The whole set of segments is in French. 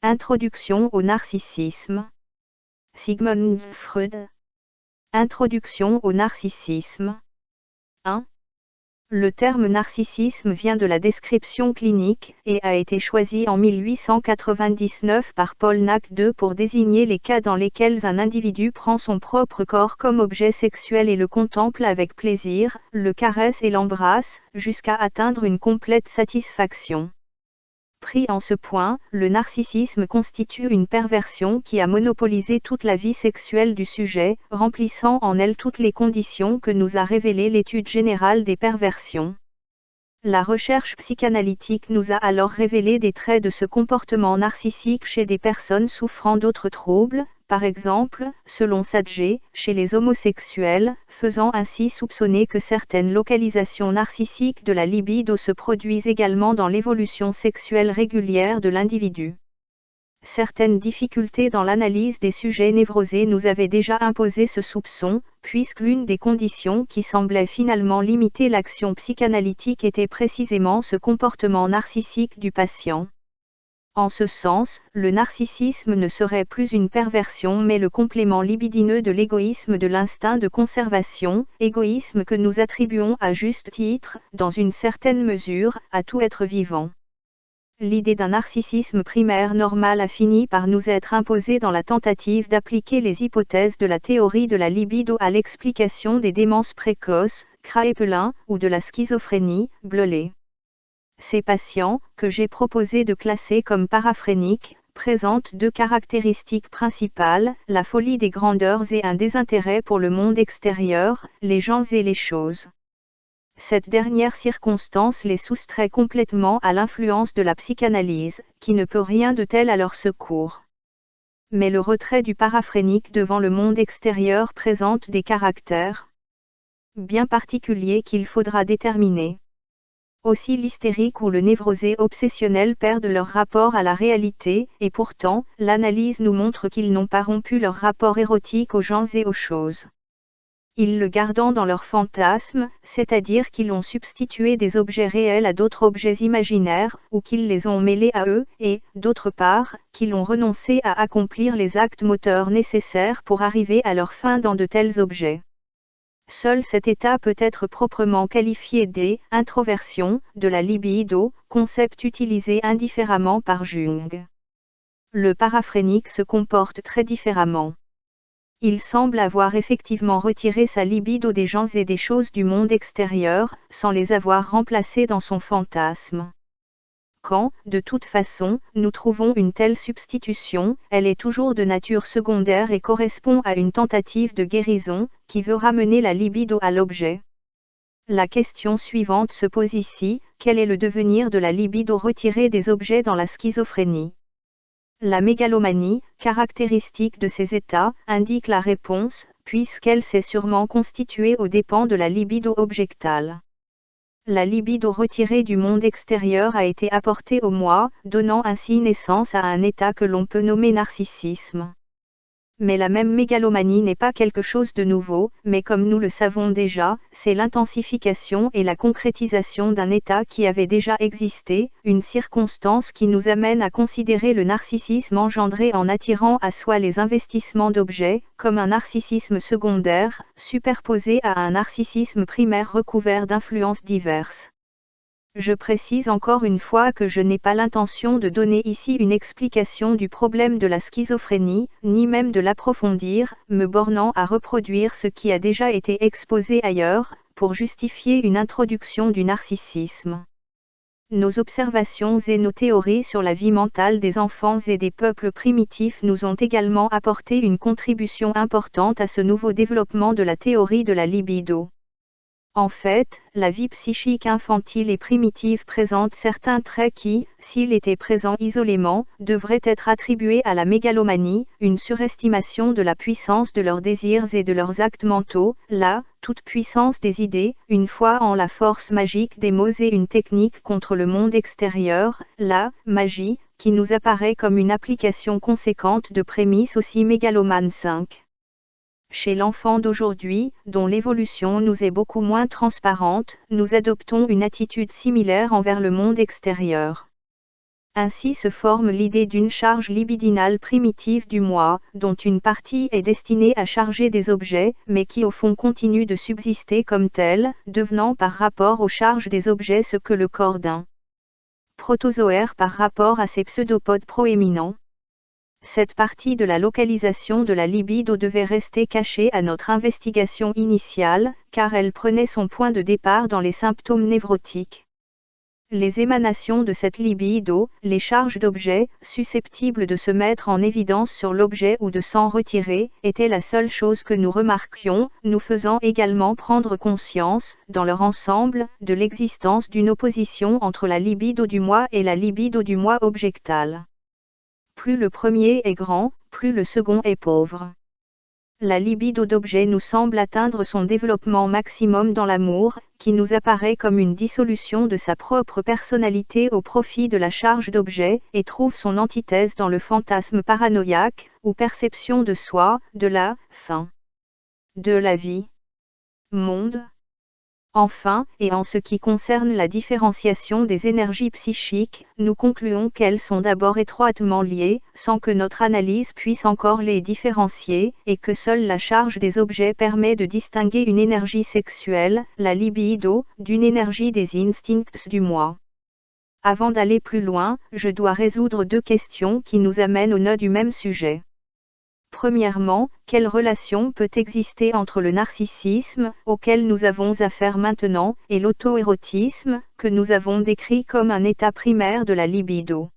Introduction au narcissisme. Sigmund Freud. Introduction au narcissisme. 1. Le terme narcissisme vient de la description clinique, et a été choisi en 1899 par Paul Nack II pour désigner les cas dans lesquels un individu prend son propre corps comme objet sexuel et le contemple avec plaisir, le caresse et l'embrasse, jusqu'à atteindre une complète satisfaction. Pris en ce point, le narcissisme constitue une perversion qui a monopolisé toute la vie sexuelle du sujet, remplissant en elle toutes les conditions que nous a révélées l'étude générale des perversions. La recherche psychanalytique nous a alors révélé des traits de ce comportement narcissique chez des personnes souffrant d'autres troubles, par exemple, selon Sadger, chez les homosexuels, faisant ainsi soupçonner que certaines localisations narcissiques de la libido se produisent également dans l'évolution sexuelle régulière de l'individu. Certaines difficultés dans l'analyse des sujets névrosés nous avaient déjà imposé ce soupçon, puisque l'une des conditions qui semblait finalement limiter l'action psychanalytique était précisément ce comportement narcissique du patient. En ce sens, le narcissisme ne serait plus une perversion mais le complément libidineux de l'égoïsme de l'instinct de conservation, égoïsme que nous attribuons à juste titre, dans une certaine mesure, à tout être vivant. L'idée d'un narcissisme primaire normal a fini par nous être imposée dans la tentative d'appliquer les hypothèses de la théorie de la libido à l'explication des démences précoces, Kraepelin, ou de la schizophrénie, Bleuler. Ces patients, que j'ai proposé de classer comme paraphréniques, présentent deux caractéristiques principales, la folie des grandeurs et un désintérêt pour le monde extérieur, les gens et les choses. Cette dernière circonstance les soustrait complètement à l'influence de la psychanalyse, qui ne peut rien de tel à leur secours. Mais le retrait du paraphrénique devant le monde extérieur présente des caractères bien particuliers qu'il faudra déterminer. Aussi l'hystérique ou le névrosé obsessionnel perdent leur rapport à la réalité, et pourtant, l'analyse nous montre qu'ils n'ont pas rompu leur rapport érotique aux gens et aux choses. Ils le gardant dans leur fantasme, c'est-à-dire qu'ils ont substitué des objets réels à d'autres objets imaginaires, ou qu'ils les ont mêlés à eux, et, d'autre part, qu'ils ont renoncé à accomplir les actes moteurs nécessaires pour arriver à leur fin dans de tels objets. Seul cet état peut être proprement qualifié d'introversion de la libido, concept utilisé indifféremment par Jung. Le paraphrénique se comporte très différemment. Il semble avoir effectivement retiré sa libido des gens et des choses du monde extérieur, sans les avoir remplacés dans son fantasme. Quand, de toute façon, nous trouvons une telle substitution, elle est toujours de nature secondaire et correspond à une tentative de guérison, qui veut ramener la libido à l'objet. La question suivante se pose ici, quel est le devenir de la libido retirée des objets dans la schizophrénie ? La mégalomanie, caractéristique de ces états, indique la réponse, puisqu'elle s'est sûrement constituée aux dépens de la libido objectale. La libido retirée du monde extérieur a été apportée au moi, donnant ainsi naissance à un état que l'on peut nommer narcissisme. Mais la même mégalomanie n'est pas quelque chose de nouveau, mais comme nous le savons déjà, c'est l'intensification et la concrétisation d'un état qui avait déjà existé, une circonstance qui nous amène à considérer le narcissisme engendré en attirant à soi les investissements d'objets, comme un narcissisme secondaire, superposé à un narcissisme primaire recouvert d'influences diverses. Je précise encore une fois que je n'ai pas l'intention de donner ici une explication du problème de la schizophrénie, ni même de l'approfondir, me bornant à reproduire ce qui a déjà été exposé ailleurs, pour justifier une introduction du narcissisme. Nos observations et nos théories sur la vie mentale des enfants et des peuples primitifs nous ont également apporté une contribution importante à ce nouveau développement de la théorie de la libido. En fait, la vie psychique infantile et primitive présente certains traits qui, s'ils étaient présents isolément, devraient être attribués à la mégalomanie, une surestimation de la puissance de leurs désirs et de leurs actes mentaux, la toute puissance des idées, une foi en la force magique des mots et une technique contre le monde extérieur, la magie, qui nous apparaît comme une application conséquente de prémices aussi mégalomanes. 5. Chez l'enfant d'aujourd'hui, dont l'évolution nous est beaucoup moins transparente, nous adoptons une attitude similaire envers le monde extérieur. Ainsi se forme l'idée d'une charge libidinale primitive du moi, dont une partie est destinée à charger des objets, mais qui au fond continue de subsister comme telle, devenant par rapport aux charges des objets ce que le corps d'un protozoaire par rapport à ses pseudopodes proéminents. Cette partie de la localisation de la libido devait rester cachée à notre investigation initiale, car elle prenait son point de départ dans les symptômes névrotiques. Les émanations de cette libido, les charges d'objets, susceptibles de se mettre en évidence sur l'objet ou de s'en retirer, étaient la seule chose que nous remarquions, nous faisant également prendre conscience, dans leur ensemble, de l'existence d'une opposition entre la libido du moi et la libido du moi objectal. Plus le premier est grand, plus le second est pauvre. La libido d'objet nous semble atteindre son développement maximum dans l'amour, qui nous apparaît comme une dissolution de sa propre personnalité au profit de la charge d'objet, et trouve son antithèse dans le fantasme paranoïaque, ou perception de soi, de la fin de la vie. Monde. Enfin, et en ce qui concerne la différenciation des énergies psychiques, nous concluons qu'elles sont d'abord étroitement liées, sans que notre analyse puisse encore les différencier, et que seule la charge des objets permet de distinguer une énergie sexuelle, la libido, d'une énergie des instincts du moi. Avant d'aller plus loin, je dois résoudre deux questions qui nous amènent au nœud du même sujet. Premièrement, quelle relation peut exister entre le narcissisme, auquel nous avons affaire maintenant, et l'auto-érotisme, que nous avons décrit comme un état primaire de la libido?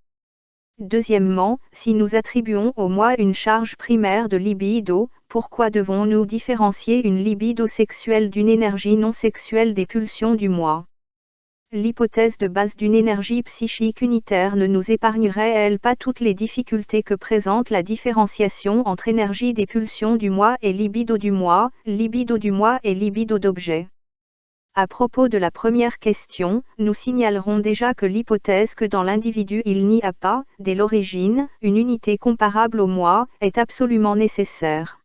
Deuxièmement, si nous attribuons au moi une charge primaire de libido, pourquoi devons-nous différencier une libido sexuelle d'une énergie non sexuelle des pulsions du moi? L'hypothèse de base d'une énergie psychique unitaire ne nous épargnerait-elle pas toutes les difficultés que présente la différenciation entre énergie des pulsions du moi et libido du moi et libido d'objet? À propos de la première question, nous signalerons déjà que l'hypothèse que dans l'individu il n'y a pas, dès l'origine, une unité comparable au moi, est absolument nécessaire.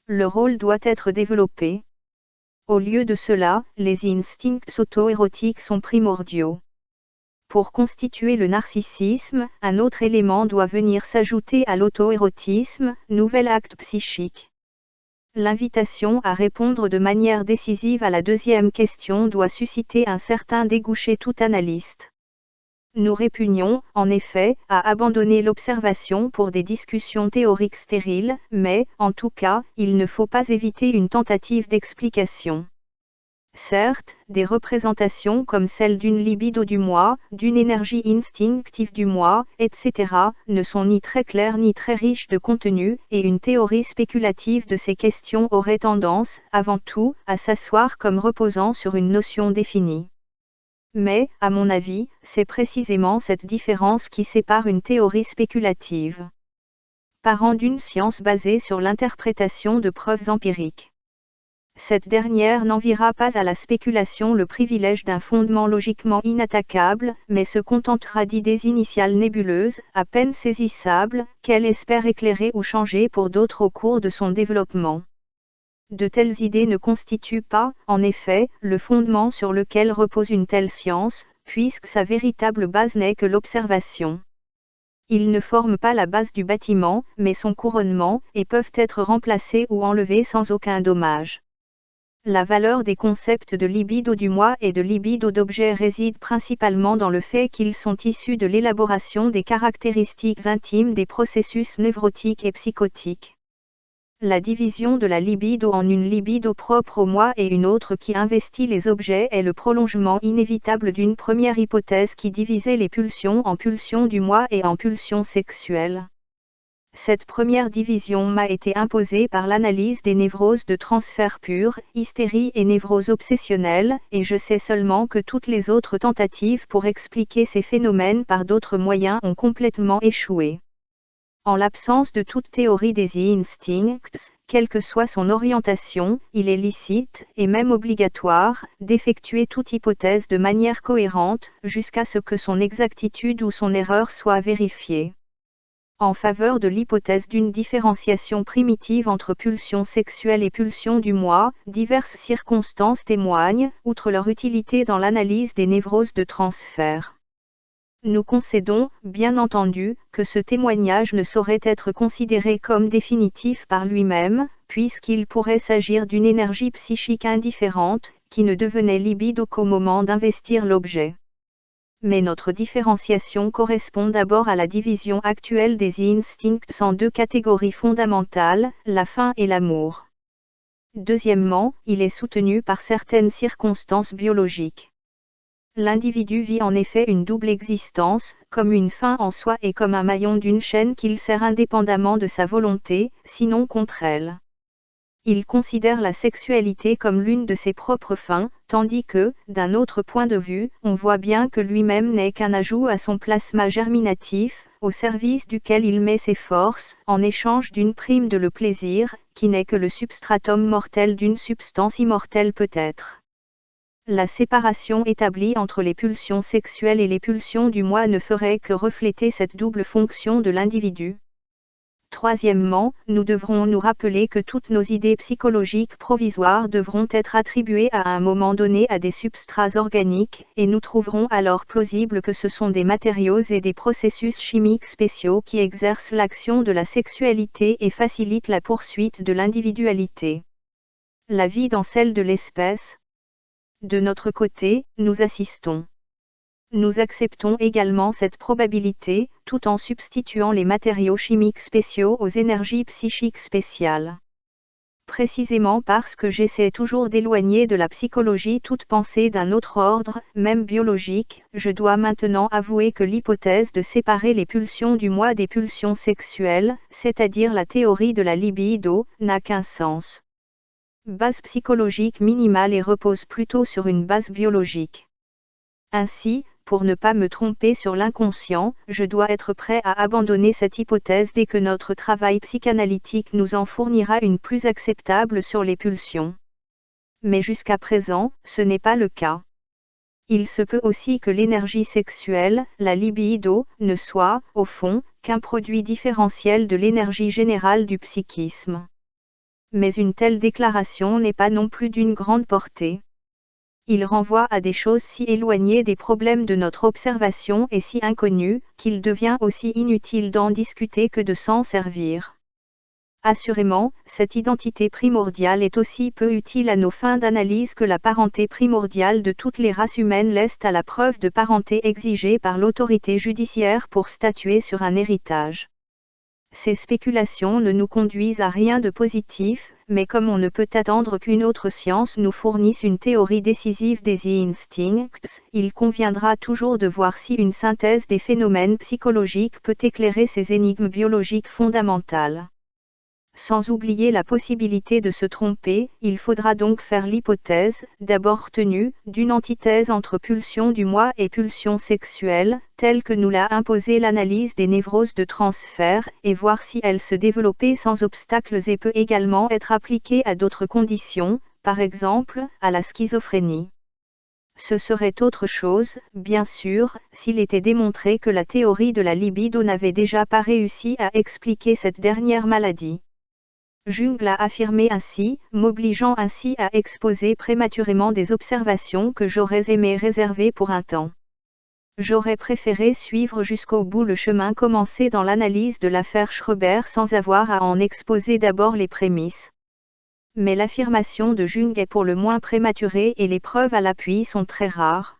Le rôle doit être développé. Au lieu de cela, les instincts auto-érotiques sont primordiaux. Pour constituer le narcissisme, un autre élément doit venir s'ajouter à l'auto-érotisme, nouvel acte psychique. L'invitation à répondre de manière décisive à la deuxième question doit susciter un certain dégoût chez tout analyste. Nous répugnons, en effet, à abandonner l'observation pour des discussions théoriques stériles, mais, en tout cas, il ne faut pas éviter une tentative d'explication. Certes, des représentations comme celle d'une libido du moi, d'une énergie instinctive du moi, etc., ne sont ni très claires ni très riches de contenu, et une théorie spéculative de ces questions aurait tendance, avant tout, à s'asseoir comme reposant sur une notion définie. Mais, à mon avis, c'est précisément cette différence qui sépare une théorie spéculative parent d'une science basée sur l'interprétation de preuves empiriques. Cette dernière n'enviera pas à la spéculation le privilège d'un fondement logiquement inattaquable, mais se contentera d'idées initiales nébuleuses, à peine saisissables, qu'elle espère éclairer ou changer pour d'autres au cours de son développement. De telles idées ne constituent pas, en effet, le fondement sur lequel repose une telle science, puisque sa véritable base n'est que l'observation. Ils ne forment pas la base du bâtiment, mais son couronnement, et peuvent être remplacés ou enlevés sans aucun dommage. La valeur des concepts de libido du moi et de libido d'objet réside principalement dans le fait qu'ils sont issus de l'élaboration des caractéristiques intimes des processus névrotiques et psychotiques. La division de la libido en une libido propre au moi et une autre qui investit les objets est le prolongement inévitable d'une première hypothèse qui divisait les pulsions en pulsions du moi et en pulsions sexuelles. Cette première division m'a été imposée par l'analyse des névroses de transfert pur, hystérie et névrose obsessionnelle, et je sais seulement que toutes les autres tentatives pour expliquer ces phénomènes par d'autres moyens ont complètement échoué. En l'absence de toute théorie des instincts, quelle que soit son orientation, il est licite, et même obligatoire, d'effectuer toute hypothèse de manière cohérente, jusqu'à ce que son exactitude ou son erreur soit vérifiée. En faveur de l'hypothèse d'une différenciation primitive entre pulsions sexuelles et pulsions du moi, diverses circonstances témoignent, outre leur utilité dans l'analyse des névroses de transfert. Nous concédons, bien entendu, que ce témoignage ne saurait être considéré comme définitif par lui-même, puisqu'il pourrait s'agir d'une énergie psychique indifférente, qui ne devenait libido qu'au moment d'investir l'objet. Mais notre différenciation correspond d'abord à la division actuelle des instincts en deux catégories fondamentales, la faim et l'amour. Deuxièmement, il est soutenu par certaines circonstances biologiques. L'individu vit en effet une double existence, comme une fin en soi et comme un maillon d'une chaîne qu'il sert indépendamment de sa volonté, sinon contre elle. Il considère la sexualité comme l'une de ses propres fins, tandis que, d'un autre point de vue, on voit bien que lui-même n'est qu'un ajout à son plasma germinatif, au service duquel il met ses forces, en échange d'une prime de le plaisir, qui n'est que le substratum mortel d'une substance immortelle peut-être. La séparation établie entre les pulsions sexuelles et les pulsions du moi ne ferait que refléter cette double fonction de l'individu. Troisièmement, nous devrons nous rappeler que toutes nos idées psychologiques provisoires devront être attribuées à un moment donné à des substrats organiques, et nous trouverons alors plausible que ce sont des matériaux et des processus chimiques spéciaux qui exercent l'action de la sexualité et facilitent la poursuite de l'individualité. La vie dans celle de l'espèce. De notre côté, nous assistons. Nous acceptons également cette probabilité, tout en substituant les matériaux chimiques spéciaux aux énergies psychiques spéciales. Précisément parce que j'essaie toujours d'éloigner de la psychologie toute pensée d'un autre ordre, même biologique, je dois maintenant avouer que l'hypothèse de séparer les pulsions du moi des pulsions sexuelles, c'est-à-dire la théorie de la libido, n'a qu'un sens. Base psychologique minimale et repose plutôt sur une base biologique. Ainsi, pour ne pas me tromper sur l'inconscient, je dois être prêt à abandonner cette hypothèse dès que notre travail psychanalytique nous en fournira une plus acceptable sur les pulsions. Mais jusqu'à présent, ce n'est pas le cas. Il se peut aussi que l'énergie sexuelle, la libido, ne soit, au fond, qu'un produit différentiel de l'énergie générale du psychisme. Mais une telle déclaration n'est pas non plus d'une grande portée. Il renvoie à des choses si éloignées des problèmes de notre observation et si inconnues, qu'il devient aussi inutile d'en discuter que de s'en servir. Assurément, cette identité primordiale est aussi peu utile à nos fins d'analyse que la parenté primordiale de toutes les races humaines laisse à la preuve de parenté exigée par l'autorité judiciaire pour statuer sur un héritage. Ces spéculations ne nous conduisent à rien de positif, mais comme on ne peut attendre qu'une autre science nous fournisse une théorie décisive des instincts, il conviendra toujours de voir si une synthèse des phénomènes psychologiques peut éclairer ces énigmes biologiques fondamentales. Sans oublier la possibilité de se tromper, il faudra donc faire l'hypothèse, d'abord tenue, d'une antithèse entre pulsion du moi et pulsion sexuelle, telle que nous l'a imposée l'analyse des névroses de transfert, et voir si elle se développait sans obstacles et peut également être appliquée à d'autres conditions, par exemple, à la schizophrénie. Ce serait autre chose, bien sûr, s'il était démontré que la théorie de la libido n'avait déjà pas réussi à expliquer cette dernière maladie. Jung l'a affirmé ainsi, m'obligeant ainsi à exposer prématurément des observations que j'aurais aimé réserver pour un temps. J'aurais préféré suivre jusqu'au bout le chemin commencé dans l'analyse de l'affaire Schreber sans avoir à en exposer d'abord les prémices. Mais l'affirmation de Jung est pour le moins prématurée et les preuves à l'appui sont très rares.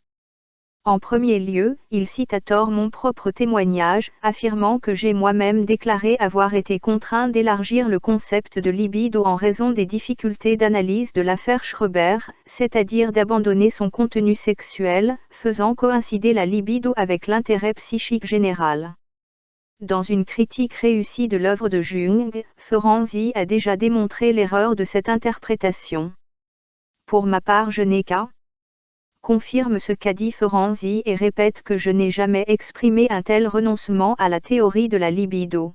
En premier lieu, il cite à tort mon propre témoignage, affirmant que j'ai moi-même déclaré avoir été contraint d'élargir le concept de libido en raison des difficultés d'analyse de l'affaire Schreber, c'est-à-dire d'abandonner son contenu sexuel, faisant coïncider la libido avec l'intérêt psychique général. Dans une critique réussie de l'œuvre de Jung, Ferenczi a déjà démontré l'erreur de cette interprétation. Pour ma part, je n'ai qu'à confirme ce qu'a dit Ferenczi et répète que je n'ai jamais exprimé un tel renoncement à la théorie de la libido.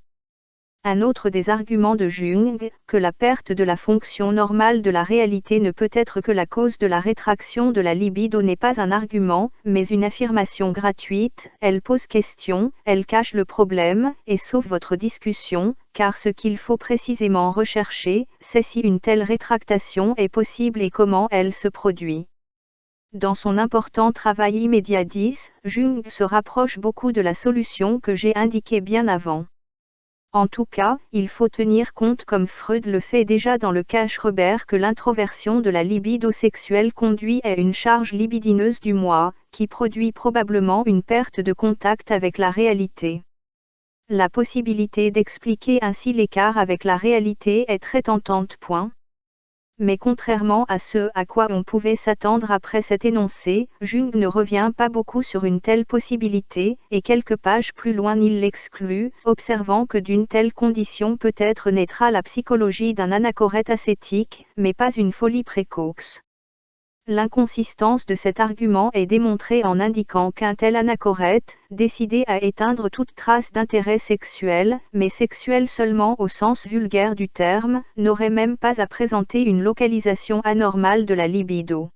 Un autre des arguments de Jung, que la perte de la fonction normale de la réalité ne peut être que la cause de la rétraction de la libido n'est pas un argument, mais une affirmation gratuite, elle pose question, elle cache le problème, et sauve votre discussion, car ce qu'il faut précisément rechercher, c'est si une telle rétractation est possible et comment elle se produit. Dans son important travail immédiat 10, Jung se rapproche beaucoup de la solution que j'ai indiquée bien avant. En tout cas, il faut tenir compte comme Freud le fait déjà dans le cas Schreber que l'introversion de la libido sexuelle conduit à une charge libidineuse du moi, qui produit probablement une perte de contact avec la réalité. La possibilité d'expliquer ainsi l'écart avec la réalité est très tentante. Mais contrairement à ce à quoi on pouvait s'attendre après cet énoncé, Jung ne revient pas beaucoup sur une telle possibilité, et quelques pages plus loin il l'exclut, observant que d'une telle condition peut-être naîtra la psychologie d'un anachorète ascétique, mais pas une folie précoce. L'inconsistance de cet argument est démontrée en indiquant qu'un tel anachorète, décidé à éteindre toute trace d'intérêt sexuel, mais sexuel seulement au sens vulgaire du terme, n'aurait même pas à présenter une localisation anormale de la libido.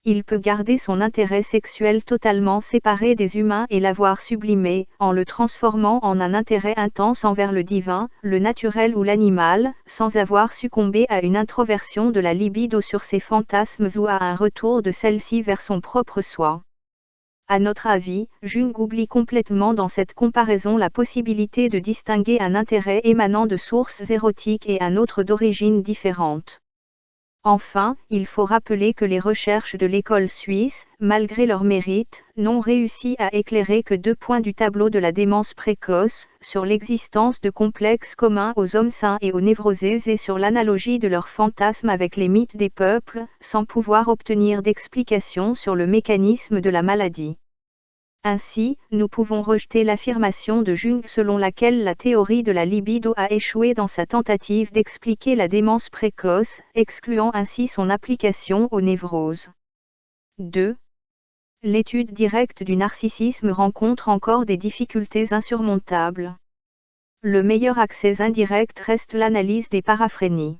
Il peut garder son intérêt sexuel totalement séparé des humains et l'avoir sublimé, en le transformant en un intérêt intense envers le divin, le naturel ou l'animal, sans avoir succombé à une introversion de la libido sur ses fantasmes ou à un retour de celle-ci vers son propre soi. À notre avis, Jung oublie complètement dans cette comparaison la possibilité de distinguer un intérêt émanant de sources érotiques et un autre d'origine différente. Enfin, il faut rappeler que les recherches de l'école suisse, malgré leur mérite, n'ont réussi à éclairer que 2 points du tableau de la démence précoce, sur l'existence de complexes communs aux hommes sains et aux névrosés et sur l'analogie de leurs fantasmes avec les mythes des peuples, sans pouvoir obtenir d'explication sur le mécanisme de la maladie. Ainsi, nous pouvons rejeter l'affirmation de Jung selon laquelle la théorie de la libido a échoué dans sa tentative d'expliquer la démence précoce, excluant ainsi son application aux névroses. 2. L'étude directe du narcissisme rencontre encore des difficultés insurmontables. Le meilleur accès indirect reste l'analyse des paraphrénies.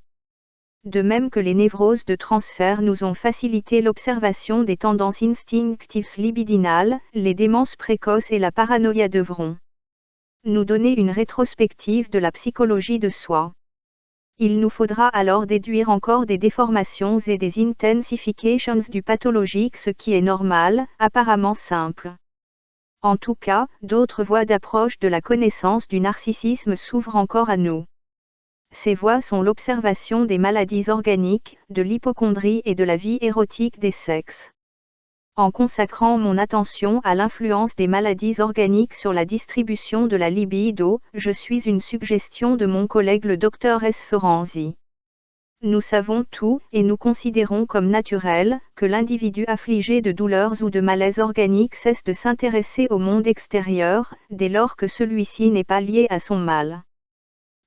De même que les névroses de transfert nous ont facilité l'observation des tendances instinctives libidinales, les démences précoces et la paranoïa devront nous donner une rétrospective de la psychologie de soi. Il nous faudra alors déduire encore des déformations et des intensifications du pathologique, ce qui est normal, apparemment simple. En tout cas, d'autres voies d'approche de la connaissance du narcissisme s'ouvrent encore à nous. Ces voies sont l'observation des maladies organiques, de l'hypocondrie et de la vie érotique des sexes. En consacrant mon attention à l'influence des maladies organiques sur la distribution de la libido, je suis une suggestion de mon collègue le Dr S. Ferenczi. Nous savons tout, et nous considérons comme naturel, que l'individu affligé de douleurs ou de malaises organiques cesse de s'intéresser au monde extérieur, dès lors que celui-ci n'est pas lié à son mal.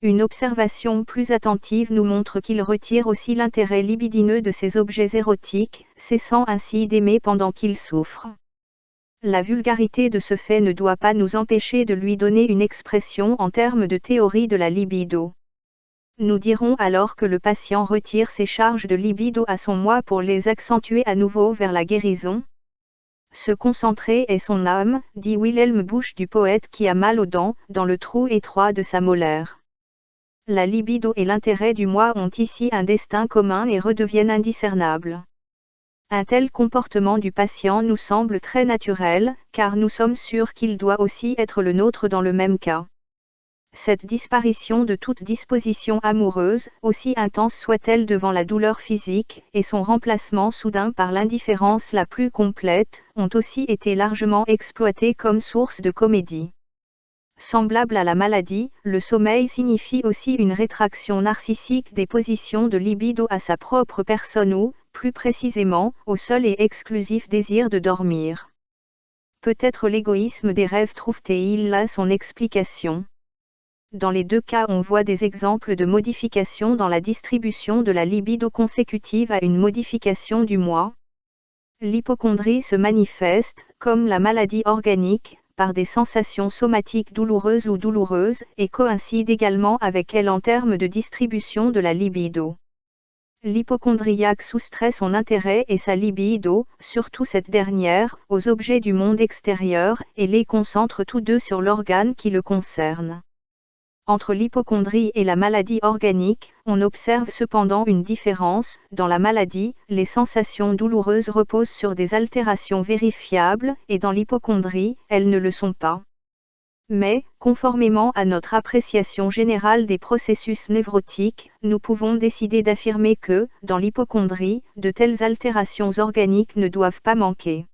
Une observation plus attentive nous montre qu'il retire aussi l'intérêt libidineux de ces objets érotiques, cessant ainsi d'aimer pendant qu'il souffre. La vulgarité de ce fait ne doit pas nous empêcher de lui donner une expression en termes de théorie de la libido. Nous dirons alors que le patient retire ses charges de libido à son moi pour les accentuer à nouveau vers la guérison. Se concentrer est son âme, dit Wilhelm Busch du poète qui a mal aux dents, dans le trou étroit de sa molaire. La libido et l'intérêt du moi ont ici un destin commun et redeviennent indiscernables. Un tel comportement du patient nous semble très naturel, car nous sommes sûrs qu'il doit aussi être le nôtre dans le même cas. Cette disparition de toute disposition amoureuse, aussi intense soit-elle devant la douleur physique, et son remplacement soudain par l'indifférence la plus complète, ont aussi été largement exploités comme source de comédie. Semblable à la maladie, le sommeil signifie aussi une rétraction narcissique des positions de libido à sa propre personne ou, plus précisément, au seul et exclusif désir de dormir. Peut-être l'égoïsme des rêves trouve-t-il là son explication. Dans les 2 cas, on voit des exemples de modification dans la distribution de la libido consécutive à une modification du moi. L'hypocondrie se manifeste, comme la maladie organique, par des sensations somatiques douloureuses ou douloureuses, et coïncide également avec elle en termes de distribution de la libido. L'hypocondriaque soustrait son intérêt et sa libido, surtout cette dernière, aux objets du monde extérieur, et les concentre tous deux sur l'organe qui le concerne. Entre l'hypocondrie et la maladie organique, on observe cependant une différence. Dans la maladie, les sensations douloureuses reposent sur des altérations vérifiables, et dans l'hypocondrie, elles ne le sont pas. Mais, conformément à notre appréciation générale des processus névrotiques, nous pouvons décider d'affirmer que, dans l'hypocondrie, de telles altérations organiques ne doivent pas manquer.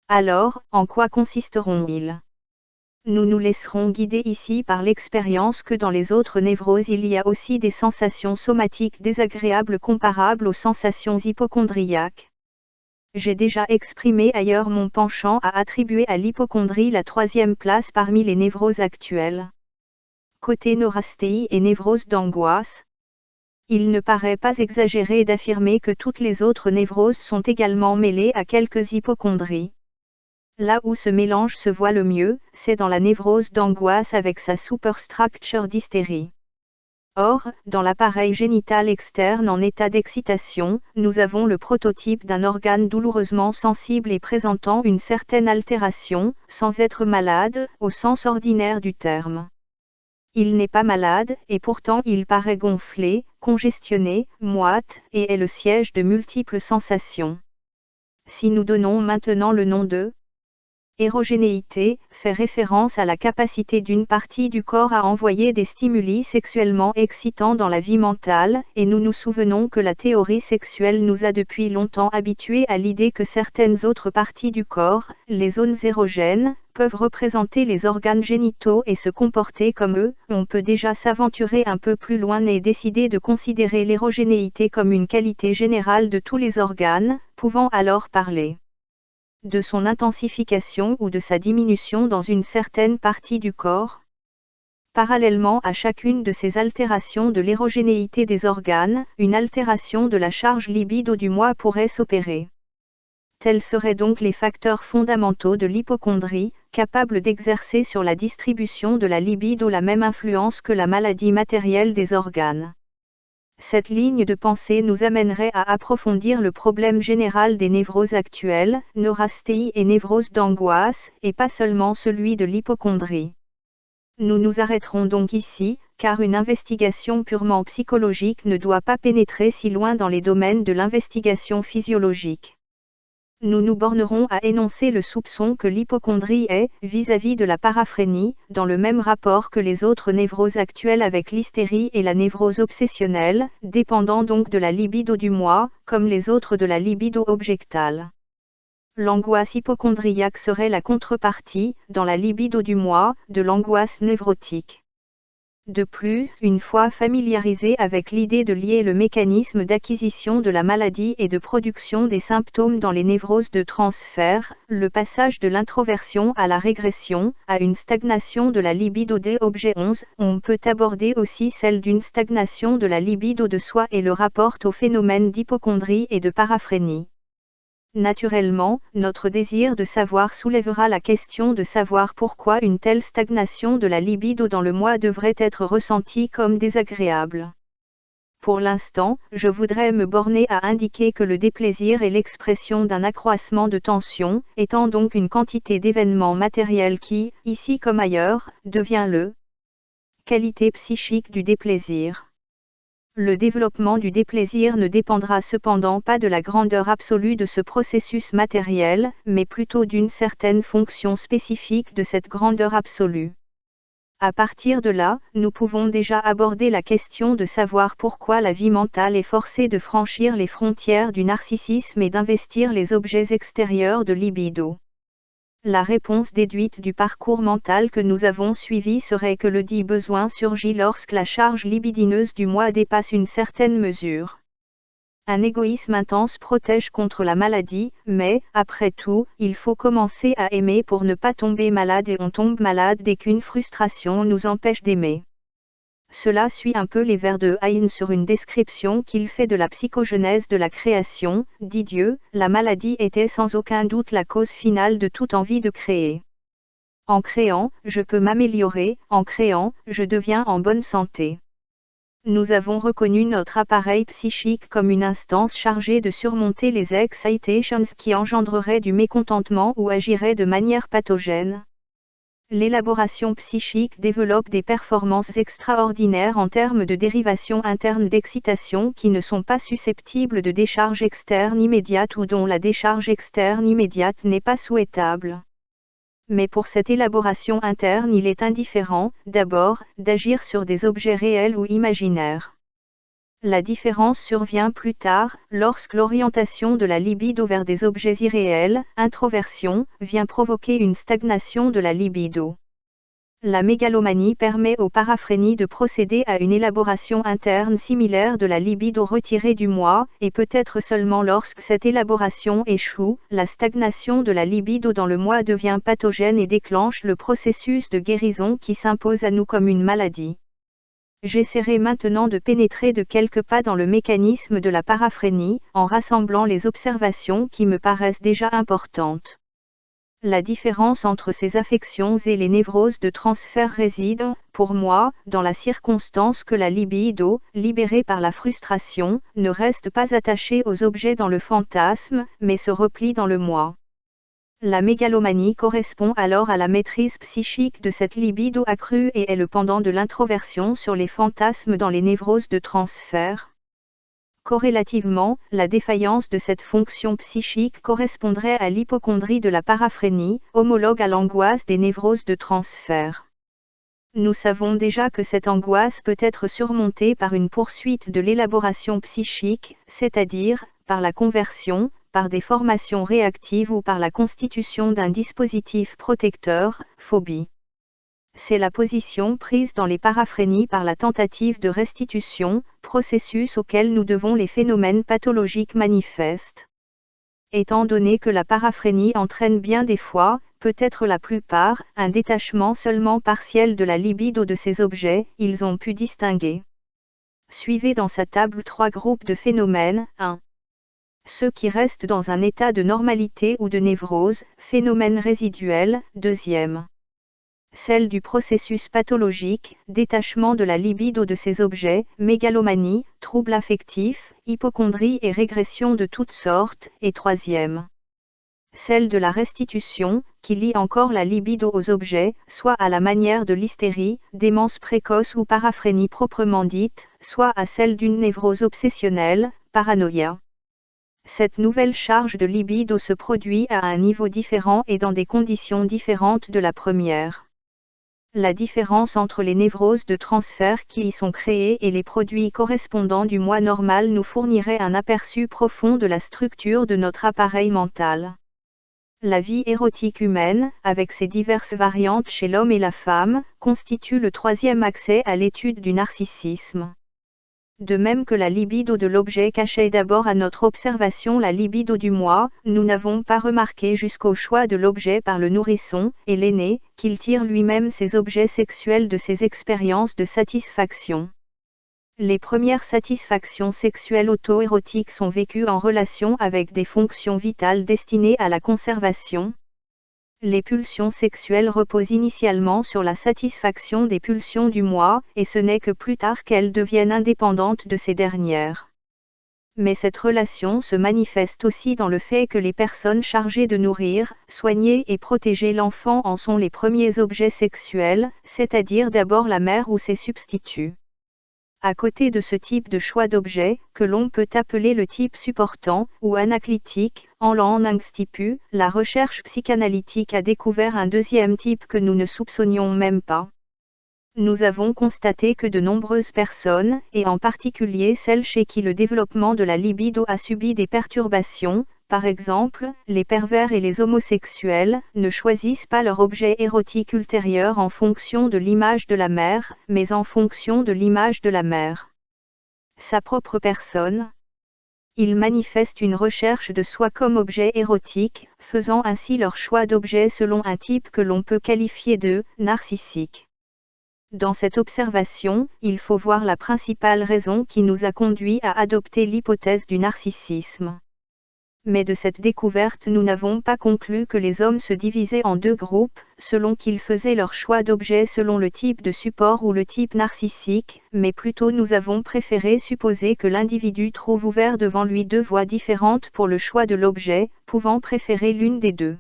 Alors, en quoi consisteront-ils ? Nous nous laisserons guider ici par l'expérience que dans les autres névroses il y a aussi des sensations somatiques désagréables comparables aux sensations hypocondriaques. J'ai déjà exprimé ailleurs mon penchant à attribuer à l'hypocondrie la 3e place parmi les névroses actuelles. Côté neurasthénie et névrose d'angoisse, il ne paraît pas exagéré d'affirmer que toutes les autres névroses sont également mêlées à quelques hypocondries. Là où ce mélange se voit le mieux, c'est dans la névrose d'angoisse avec sa superstructure d'hystérie. Or, dans l'appareil génital externe en état d'excitation, nous avons le prototype d'un organe douloureusement sensible et présentant une certaine altération, sans être malade, au sens ordinaire du terme. Il n'est pas malade, et pourtant il paraît gonflé, congestionné, moite, et est le siège de multiples sensations. Si nous donnons maintenant le nom de érogénéité, fait référence à la capacité d'une partie du corps à envoyer des stimuli sexuellement excitants dans la vie mentale, et nous nous souvenons que la théorie sexuelle nous a depuis longtemps habitués à l'idée que certaines autres parties du corps, les zones érogènes, peuvent représenter les organes génitaux et se comporter comme eux. On peut déjà s'aventurer un peu plus loin et décider de considérer l'érogénéité comme une qualité générale de tous les organes, pouvant alors parler de son intensification ou de sa diminution dans une certaine partie du corps. Parallèlement à chacune de ces altérations de l'érogénéité des organes, une altération de la charge libido du moi pourrait s'opérer. Tels seraient donc les facteurs fondamentaux de l'hypocondrie, capables d'exercer sur la distribution de la libido la même influence que la maladie matérielle des organes. Cette ligne de pensée nous amènerait à approfondir le problème général des névroses actuelles, neurasthénie et névrose d'angoisse, et pas seulement celui de l'hypocondrie. Nous nous arrêterons donc ici, car une investigation purement psychologique ne doit pas pénétrer si loin dans les domaines de l'investigation physiologique. Nous nous bornerons à énoncer le soupçon que l'hypocondrie est, vis-à-vis de la paraphrénie, dans le même rapport que les autres névroses actuelles avec l'hystérie et la névrose obsessionnelle, dépendant donc de la libido du moi, comme les autres de la libido objectale. L'angoisse hypocondriaque serait la contrepartie, dans la libido du moi, de l'angoisse névrotique. De plus, une fois familiarisé avec l'idée de lier le mécanisme d'acquisition de la maladie et de production des symptômes dans les névroses de transfert, le passage de l'introversion à la régression, à une stagnation de la libido des objets 11, on peut aborder aussi celle d'une stagnation de la libido de soi et le rapporte au phénomène d'hypocondrie et de paraphrénie. Naturellement, notre désir de savoir soulèvera la question de savoir pourquoi une telle stagnation de la libido dans le moi devrait être ressentie comme désagréable. Pour l'instant, je voudrais me borner à indiquer que le déplaisir est l'expression d'un accroissement de tension, étant donc une quantité d'événements matériels qui, ici comme ailleurs, devient le qualité psychique du déplaisir. Le développement du déplaisir ne dépendra cependant pas de la grandeur absolue de ce processus matériel, mais plutôt d'une certaine fonction spécifique de cette grandeur absolue. À partir de là, nous pouvons déjà aborder la question de savoir pourquoi la vie mentale est forcée de franchir les frontières du narcissisme et d'investir les objets extérieurs de libido. La réponse déduite du parcours mental que nous avons suivi serait que le dit besoin surgit lorsque la charge libidineuse du moi dépasse une certaine mesure. Un égoïsme intense protège contre la maladie, mais, après tout, il faut commencer à aimer pour ne pas tomber malade et on tombe malade dès qu'une frustration nous empêche d'aimer. Cela suit un peu les vers de Heine sur une description qu'il fait de la psychogenèse de la création, dit Dieu, la maladie était sans aucun doute la cause finale de toute envie de créer. En créant, je peux m'améliorer, en créant, je deviens en bonne santé. Nous avons reconnu notre appareil psychique comme une instance chargée de surmonter les excitations qui engendreraient du mécontentement ou agiraient de manière pathogène. L'élaboration psychique développe des performances extraordinaires en termes de dérivation interne d'excitation qui ne sont pas susceptibles de décharge externe immédiate ou dont la décharge externe immédiate n'est pas souhaitable. Mais pour cette élaboration interne, il est indifférent, d'abord, d'agir sur des objets réels ou imaginaires. La différence survient plus tard, lorsque l'orientation de la libido vers des objets irréels, introversion, vient provoquer une stagnation de la libido. La mégalomanie permet aux paraphrénies de procéder à une élaboration interne similaire de la libido retirée du moi, et peut-être seulement lorsque cette élaboration échoue, la stagnation de la libido dans le moi devient pathogène et déclenche le processus de guérison qui s'impose à nous comme une maladie. J'essaierai maintenant de pénétrer de quelques pas dans le mécanisme de la paraphrénie, en rassemblant les observations qui me paraissent déjà importantes. La différence entre ces affections et les névroses de transfert réside, pour moi, dans la circonstance que la libido, libérée par la frustration, ne reste pas attachée aux objets dans le fantasme, mais se replie dans le moi. La mégalomanie correspond alors à la maîtrise psychique de cette libido accrue et est le pendant de l'introversion sur les fantasmes dans les névroses de transfert. Corrélativement, la défaillance de cette fonction psychique correspondrait à l'hypocondrie de la paraphrénie, homologue à l'angoisse des névroses de transfert. Nous savons déjà que cette angoisse peut être surmontée par une poursuite de l'élaboration psychique, c'est-à-dire, par la conversion, par des formations réactives ou par la constitution d'un dispositif protecteur, phobie. C'est la position prise dans les paraphrénies par la tentative de restitution, processus auquel nous devons les phénomènes pathologiques manifestes. Étant donné que la paraphrénie entraîne bien des fois, peut-être la plupart, un détachement seulement partiel de la libido de ces objets, ils ont pu distinguer. Suivez dans sa table 3 groupes de phénomènes. 1. Ceux qui restent dans un état de normalité ou de névrose, phénomène résiduel. 2. Celle du processus pathologique, détachement de la libido de ces objets, mégalomanie, troubles affectifs, hypocondrie et régression de toutes sortes. Et 3. Celle de la restitution, qui lie encore la libido aux objets, soit à la manière de l'hystérie, démence précoce ou paraphrénie proprement dite, soit à celle d'une névrose obsessionnelle, paranoïa. Cette nouvelle charge de libido se produit à un niveau différent et dans des conditions différentes de la première. La différence entre les névroses de transfert qui y sont créées et les produits correspondants du moi normal nous fournirait un aperçu profond de la structure de notre appareil mental. La vie érotique humaine, avec ses diverses variantes chez l'homme et la femme, constitue le troisième accès à l'étude du narcissisme. De même que la libido de l'objet cachait d'abord à notre observation la libido du moi, nous n'avons pas remarqué jusqu'au choix de l'objet par le nourrisson, et l'aîné, qu'il tire lui-même ses objets sexuels de ses expériences de satisfaction. Les premières satisfactions sexuelles auto-érotiques sont vécues en relation avec des fonctions vitales destinées à la conservation. Les pulsions sexuelles reposent initialement sur la satisfaction des pulsions du moi, et ce n'est que plus tard qu'elles deviennent indépendantes de ces dernières. Mais cette relation se manifeste aussi dans le fait que les personnes chargées de nourrir, soigner et protéger l'enfant en sont les premiers objets sexuels, c'est-à-dire d'abord la mère ou ses substituts. À côté de ce type de choix d'objet, que l'on peut appeler le type supportant, ou anaclitique, en l'angstipu, la recherche psychanalytique a découvert un deuxième type que nous ne soupçonnions même pas. Nous avons constaté que de nombreuses personnes, et en particulier celles chez qui le développement de la libido a subi des perturbations, par exemple, les pervers et les homosexuels, ne choisissent pas leur objet érotique ultérieur en fonction de l'image de la mère, mais en fonction de l'image de la mère. Sa propre personne. Ils manifestent une recherche de soi comme objet érotique, faisant ainsi leur choix d'objet selon un type que l'on peut qualifier de narcissique. Dans cette observation, il faut voir la principale raison qui nous a conduit à adopter l'hypothèse du narcissisme. Mais de cette découverte nous n'avons pas conclu que les hommes se divisaient en deux groupes, selon qu'ils faisaient leur choix d'objet selon le type de support ou le type narcissique, mais plutôt nous avons préféré supposer que l'individu trouve ouvert devant lui deux voies différentes pour le choix de l'objet, pouvant préférer l'une des deux.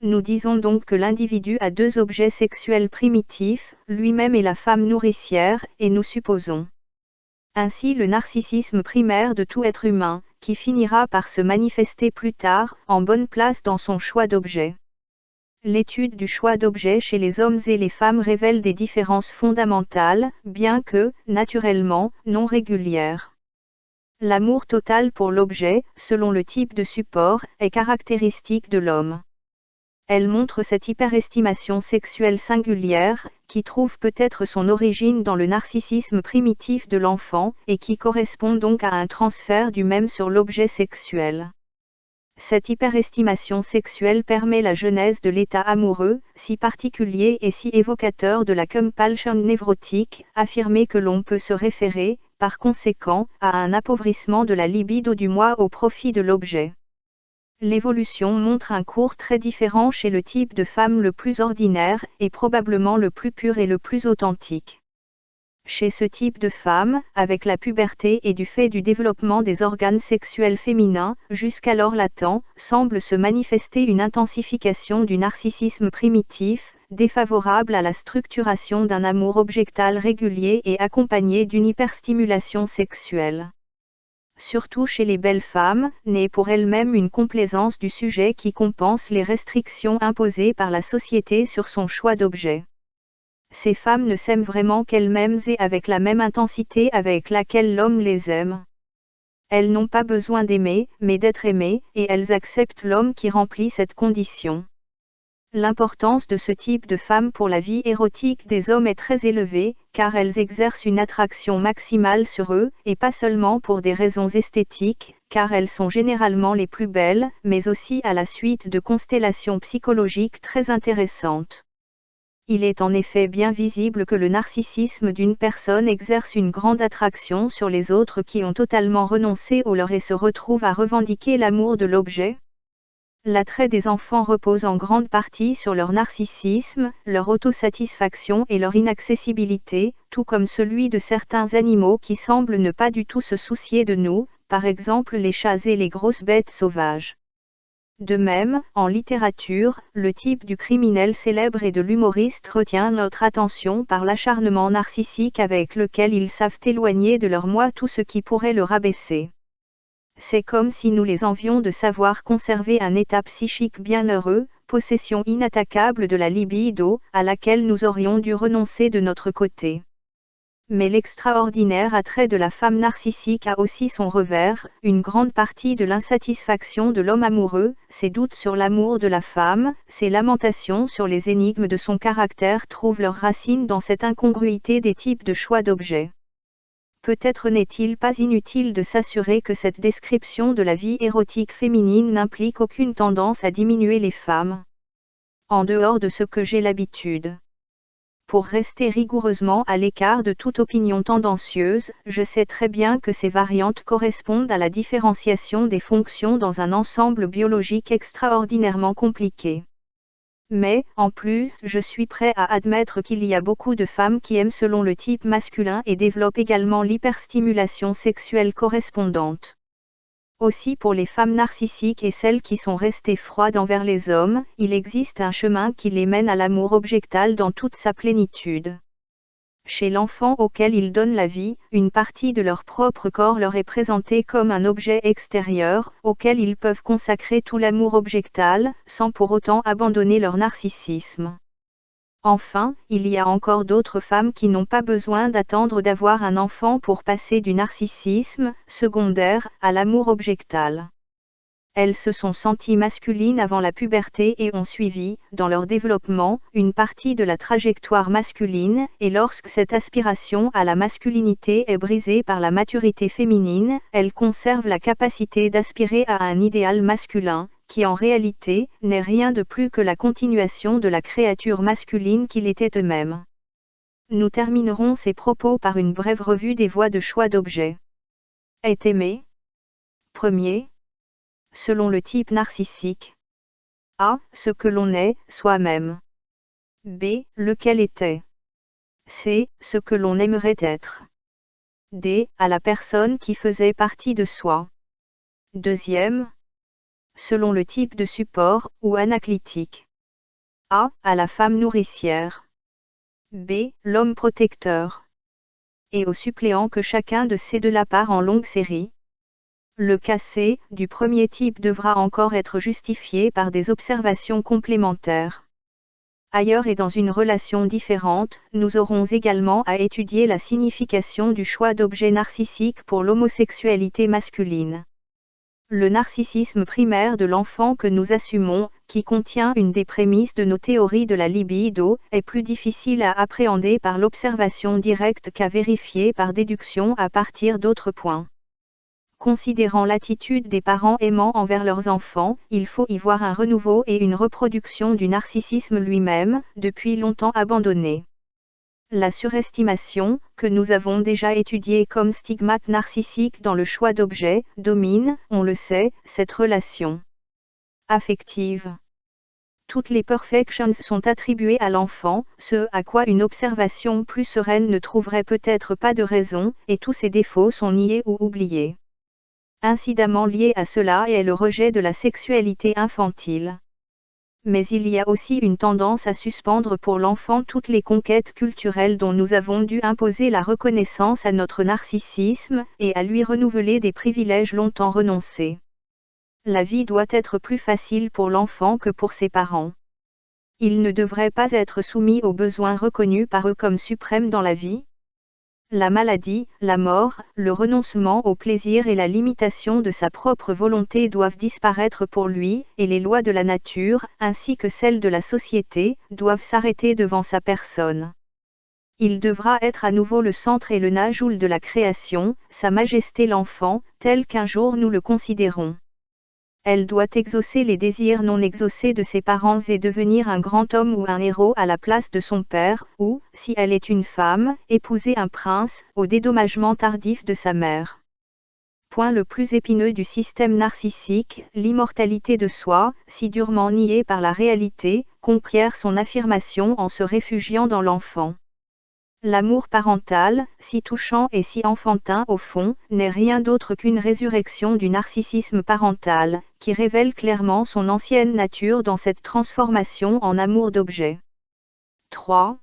Nous disons donc que l'individu a deux objets sexuels primitifs, lui-même et la femme nourricière, et nous supposons ainsi le narcissisme primaire de tout être humain, qui finira par se manifester plus tard, en bonne place dans son choix d'objet. L'étude du choix d'objet chez les hommes et les femmes révèle des différences fondamentales, bien que, naturellement, non régulières. L'amour total pour l'objet, selon le type de support, est caractéristique de l'homme. Elle montre cette hyperestimation sexuelle singulière, qui trouve peut-être son origine dans le narcissisme primitif de l'enfant, et qui correspond donc à un transfert du même sur l'objet sexuel. Cette hyperestimation sexuelle permet la genèse de l'état amoureux, si particulier et si évocateur de la compulsion névrotique, affirmé que l'on peut se référer, par conséquent, à un appauvrissement de la libido du moi au profit de l'objet. L'évolution montre un cours très différent chez le type de femme le plus ordinaire, et probablement le plus pur et le plus authentique. Chez ce type de femme, avec la puberté et du fait du développement des organes sexuels féminins, jusqu'alors latents, semble se manifester une intensification du narcissisme primitif, défavorable à la structuration d'un amour objectal régulier et accompagné d'une hyperstimulation sexuelle. Surtout chez les belles femmes, naît pour elles-mêmes une complaisance du sujet qui compense les restrictions imposées par la société sur son choix d'objet. Ces femmes ne s'aiment vraiment qu'elles-mêmes et avec la même intensité avec laquelle l'homme les aime. Elles n'ont pas besoin d'aimer, mais d'être aimées, et elles acceptent l'homme qui remplit cette condition. L'importance de ce type de femmes pour la vie érotique des hommes est très élevée, car elles exercent une attraction maximale sur eux, et pas seulement pour des raisons esthétiques, car elles sont généralement les plus belles, mais aussi à la suite de constellations psychologiques très intéressantes. Il est en effet bien visible que le narcissisme d'une personne exerce une grande attraction sur les autres qui ont totalement renoncé au leur et se retrouvent à revendiquer l'amour de l'objet. L'attrait des enfants repose en grande partie sur leur narcissisme, leur autosatisfaction et leur inaccessibilité, tout comme celui de certains animaux qui semblent ne pas du tout se soucier de nous, par exemple les chats et les grosses bêtes sauvages. De même, en littérature, le type du criminel célèbre et de l'humoriste retient notre attention par l'acharnement narcissique avec lequel ils savent éloigner de leur moi tout ce qui pourrait le rabaisser. C'est comme si nous les envions de savoir conserver un état psychique bienheureux, possession inattaquable de la libido, à laquelle nous aurions dû renoncer de notre côté. Mais l'extraordinaire attrait de la femme narcissique a aussi son revers, une grande partie de l'insatisfaction de l'homme amoureux, ses doutes sur l'amour de la femme, ses lamentations sur les énigmes de son caractère trouvent leurs racines dans cette incongruité des types de choix d'objets. Peut-être n'est-il pas inutile de s'assurer que cette description de la vie érotique féminine n'implique aucune tendance à diminuer les femmes. En dehors de ce que j'ai l'habitude. Pour rester rigoureusement à l'écart de toute opinion tendancieuse, je sais très bien que ces variantes correspondent à la différenciation des fonctions dans un ensemble biologique extraordinairement compliqué. Mais, en plus, je suis prêt à admettre qu'il y a beaucoup de femmes qui aiment selon le type masculin et développent également l'hyperstimulation sexuelle correspondante. Aussi pour les femmes narcissiques et celles qui sont restées froides envers les hommes, il existe un chemin qui les mène à l'amour objectal dans toute sa plénitude. Chez l'enfant auquel ils donnent la vie, une partie de leur propre corps leur est présentée comme un objet extérieur, auquel ils peuvent consacrer tout l'amour objectal, sans pour autant abandonner leur narcissisme. Enfin, il y a encore d'autres femmes qui n'ont pas besoin d'attendre d'avoir un enfant pour passer du narcissisme, secondaire, à l'amour objectal. Elles se sont senties masculines avant la puberté et ont suivi, dans leur développement, une partie de la trajectoire masculine, et lorsque cette aspiration à la masculinité est brisée par la maturité féminine, elles conservent la capacité d'aspirer à un idéal masculin, qui en réalité, n'est rien de plus que la continuation de la créature masculine qu'ils étaient eux-mêmes. Nous terminerons ces propos par une brève revue des voies de choix d'objets. Est aimé. Premier. Selon le type narcissique. A. Ce que l'on est, soi-même. B. Lequel était. C. Ce que l'on aimerait être. D. À la personne qui faisait partie de soi. Deuxième. Selon le type de support, ou anaclitique. A. À la femme nourricière. B. L'homme protecteur. Et au suppléant que chacun de ces deux la part en longue série. Le cas C, du premier type devra encore être justifié par des observations complémentaires. Ailleurs et dans une relation différente, nous aurons également à étudier la signification du choix d'objets narcissiques pour l'homosexualité masculine. Le narcissisme primaire de l'enfant que nous assumons, qui contient une des prémices de nos théories de la libido, est plus difficile à appréhender par l'observation directe qu'à vérifier par déduction à partir d'autres points. Considérant l'attitude des parents aimants envers leurs enfants, il faut y voir un renouveau et une reproduction du narcissisme lui-même, depuis longtemps abandonné. La surestimation, que nous avons déjà étudiée comme stigmate narcissique dans le choix d'objets, domine, on le sait, cette relation affective. Toutes les perfections sont attribuées à l'enfant, ce à quoi une observation plus sereine ne trouverait peut-être pas de raison, et tous ses défauts sont niés ou oubliés. Incidemment lié à cela est le rejet de la sexualité infantile. Mais il y a aussi une tendance à suspendre pour l'enfant toutes les conquêtes culturelles dont nous avons dû imposer la reconnaissance à notre narcissisme, et à lui renouveler des privilèges longtemps renoncés. La vie doit être plus facile pour l'enfant que pour ses parents. Il ne devrait pas être soumis aux besoins reconnus par eux comme suprêmes dans la vie. La maladie, la mort, le renoncement au plaisir et la limitation de sa propre volonté doivent disparaître pour lui, et les lois de la nature, ainsi que celles de la société, doivent s'arrêter devant sa personne. Il devra être à nouveau le centre et le Najoul de la création, Sa Majesté l'enfant, tel qu'un jour nous le considérons. Elle doit exaucer les désirs non exaucés de ses parents et devenir un grand homme ou un héros à la place de son père, ou, si elle est une femme, épouser un prince, au dédommagement tardif de sa mère. Point le plus épineux du système narcissique, l'immortalité de soi, si durement niée par la réalité, conquiert son affirmation en se réfugiant dans l'enfant. L'amour parental, si touchant et si enfantin au fond, n'est rien d'autre qu'une résurrection du narcissisme parental, qui révèle clairement son ancienne nature dans cette transformation en amour d'objet. 3.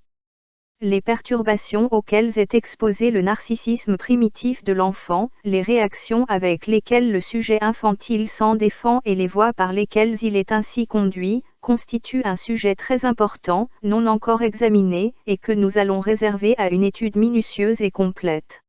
Les perturbations auxquelles est exposé le narcissisme primitif de l'enfant, les réactions avec lesquelles le sujet infantile s'en défend et les voies par lesquelles il est ainsi conduit, constituent un sujet très important, non encore examiné, et que nous allons réserver à une étude minutieuse et complète.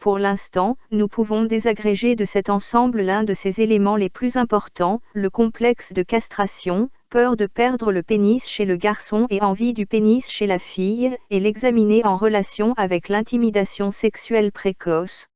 Pour l'instant, nous pouvons désagréger de cet ensemble l'un de ses éléments les plus importants, le complexe de castration, peur de perdre le pénis chez le garçon et envie du pénis chez la fille, et l'examiner en relation avec l'intimidation sexuelle précoce.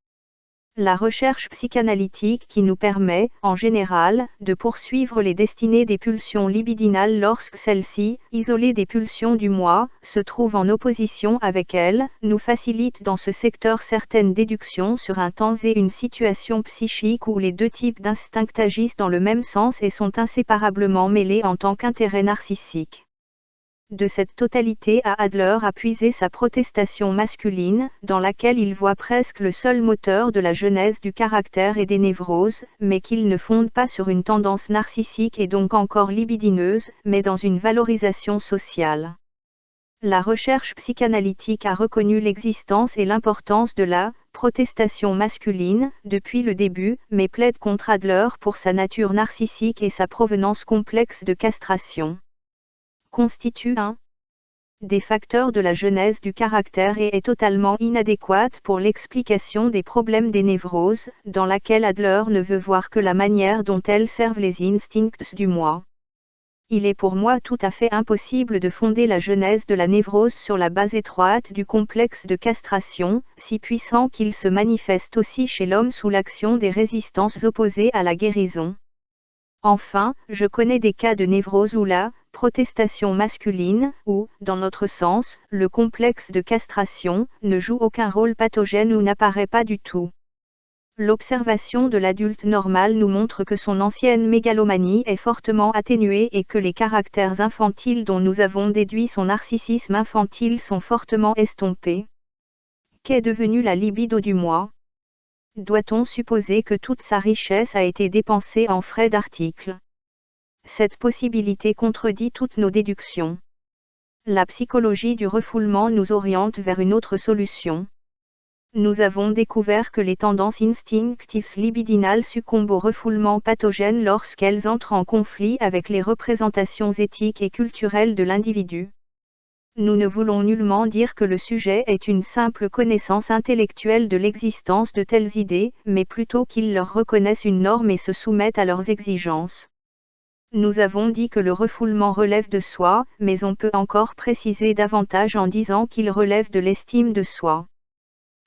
La recherche psychanalytique qui nous permet, en général, de poursuivre les destinées des pulsions libidinales lorsque celles-ci, isolées des pulsions du moi, se trouvent en opposition avec elles, nous facilite dans ce secteur certaines déductions sur un temps et une situation psychique où les deux types d'instincts agissent dans le même sens et sont inséparablement mêlés en tant qu'intérêt narcissique. De cette totalité a Adler a puisé sa protestation masculine, dans laquelle il voit presque le seul moteur de la genèse du caractère et des névroses, mais qu'il ne fonde pas sur une tendance narcissique et donc encore libidineuse, mais dans une valorisation sociale. La recherche psychanalytique a reconnu l'existence et l'importance de la protestation masculine, depuis le début, mais plaide contre Adler pour sa nature narcissique et sa provenance complexe de castration. Constitue un des facteurs de la genèse du caractère et est totalement inadéquate pour l'explication des problèmes des névroses, dans laquelle Adler ne veut voir que la manière dont elles servent les instincts du moi. Il est pour moi tout à fait impossible de fonder la genèse de la névrose sur la base étroite du complexe de castration, si puissant qu'il se manifeste aussi chez l'homme sous l'action des résistances opposées à la guérison. Enfin, je connais des cas de névrose où la protestation masculine, ou, dans notre sens, le complexe de castration, ne joue aucun rôle pathogène ou n'apparaît pas du tout. L'observation de l'adulte normal nous montre que son ancienne mégalomanie est fortement atténuée et que les caractères infantiles dont nous avons déduit son narcissisme infantile sont fortement estompés. Qu'est devenue la libido du moi ? Doit-on supposer que toute sa richesse a été dépensée en frais d'articles ? Cette possibilité contredit toutes nos déductions. La psychologie du refoulement nous oriente vers une autre solution. Nous avons découvert que les tendances instinctives libidinales succombent au refoulement pathogène lorsqu'elles entrent en conflit avec les représentations éthiques et culturelles de l'individu. Nous ne voulons nullement dire que le sujet est une simple connaissance intellectuelle de l'existence de telles idées, mais plutôt qu'il leur reconnaisse une norme et se soumette à leurs exigences. Nous avons dit que le refoulement relève de soi, mais on peut encore préciser davantage en disant qu'il relève de l'estime de soi.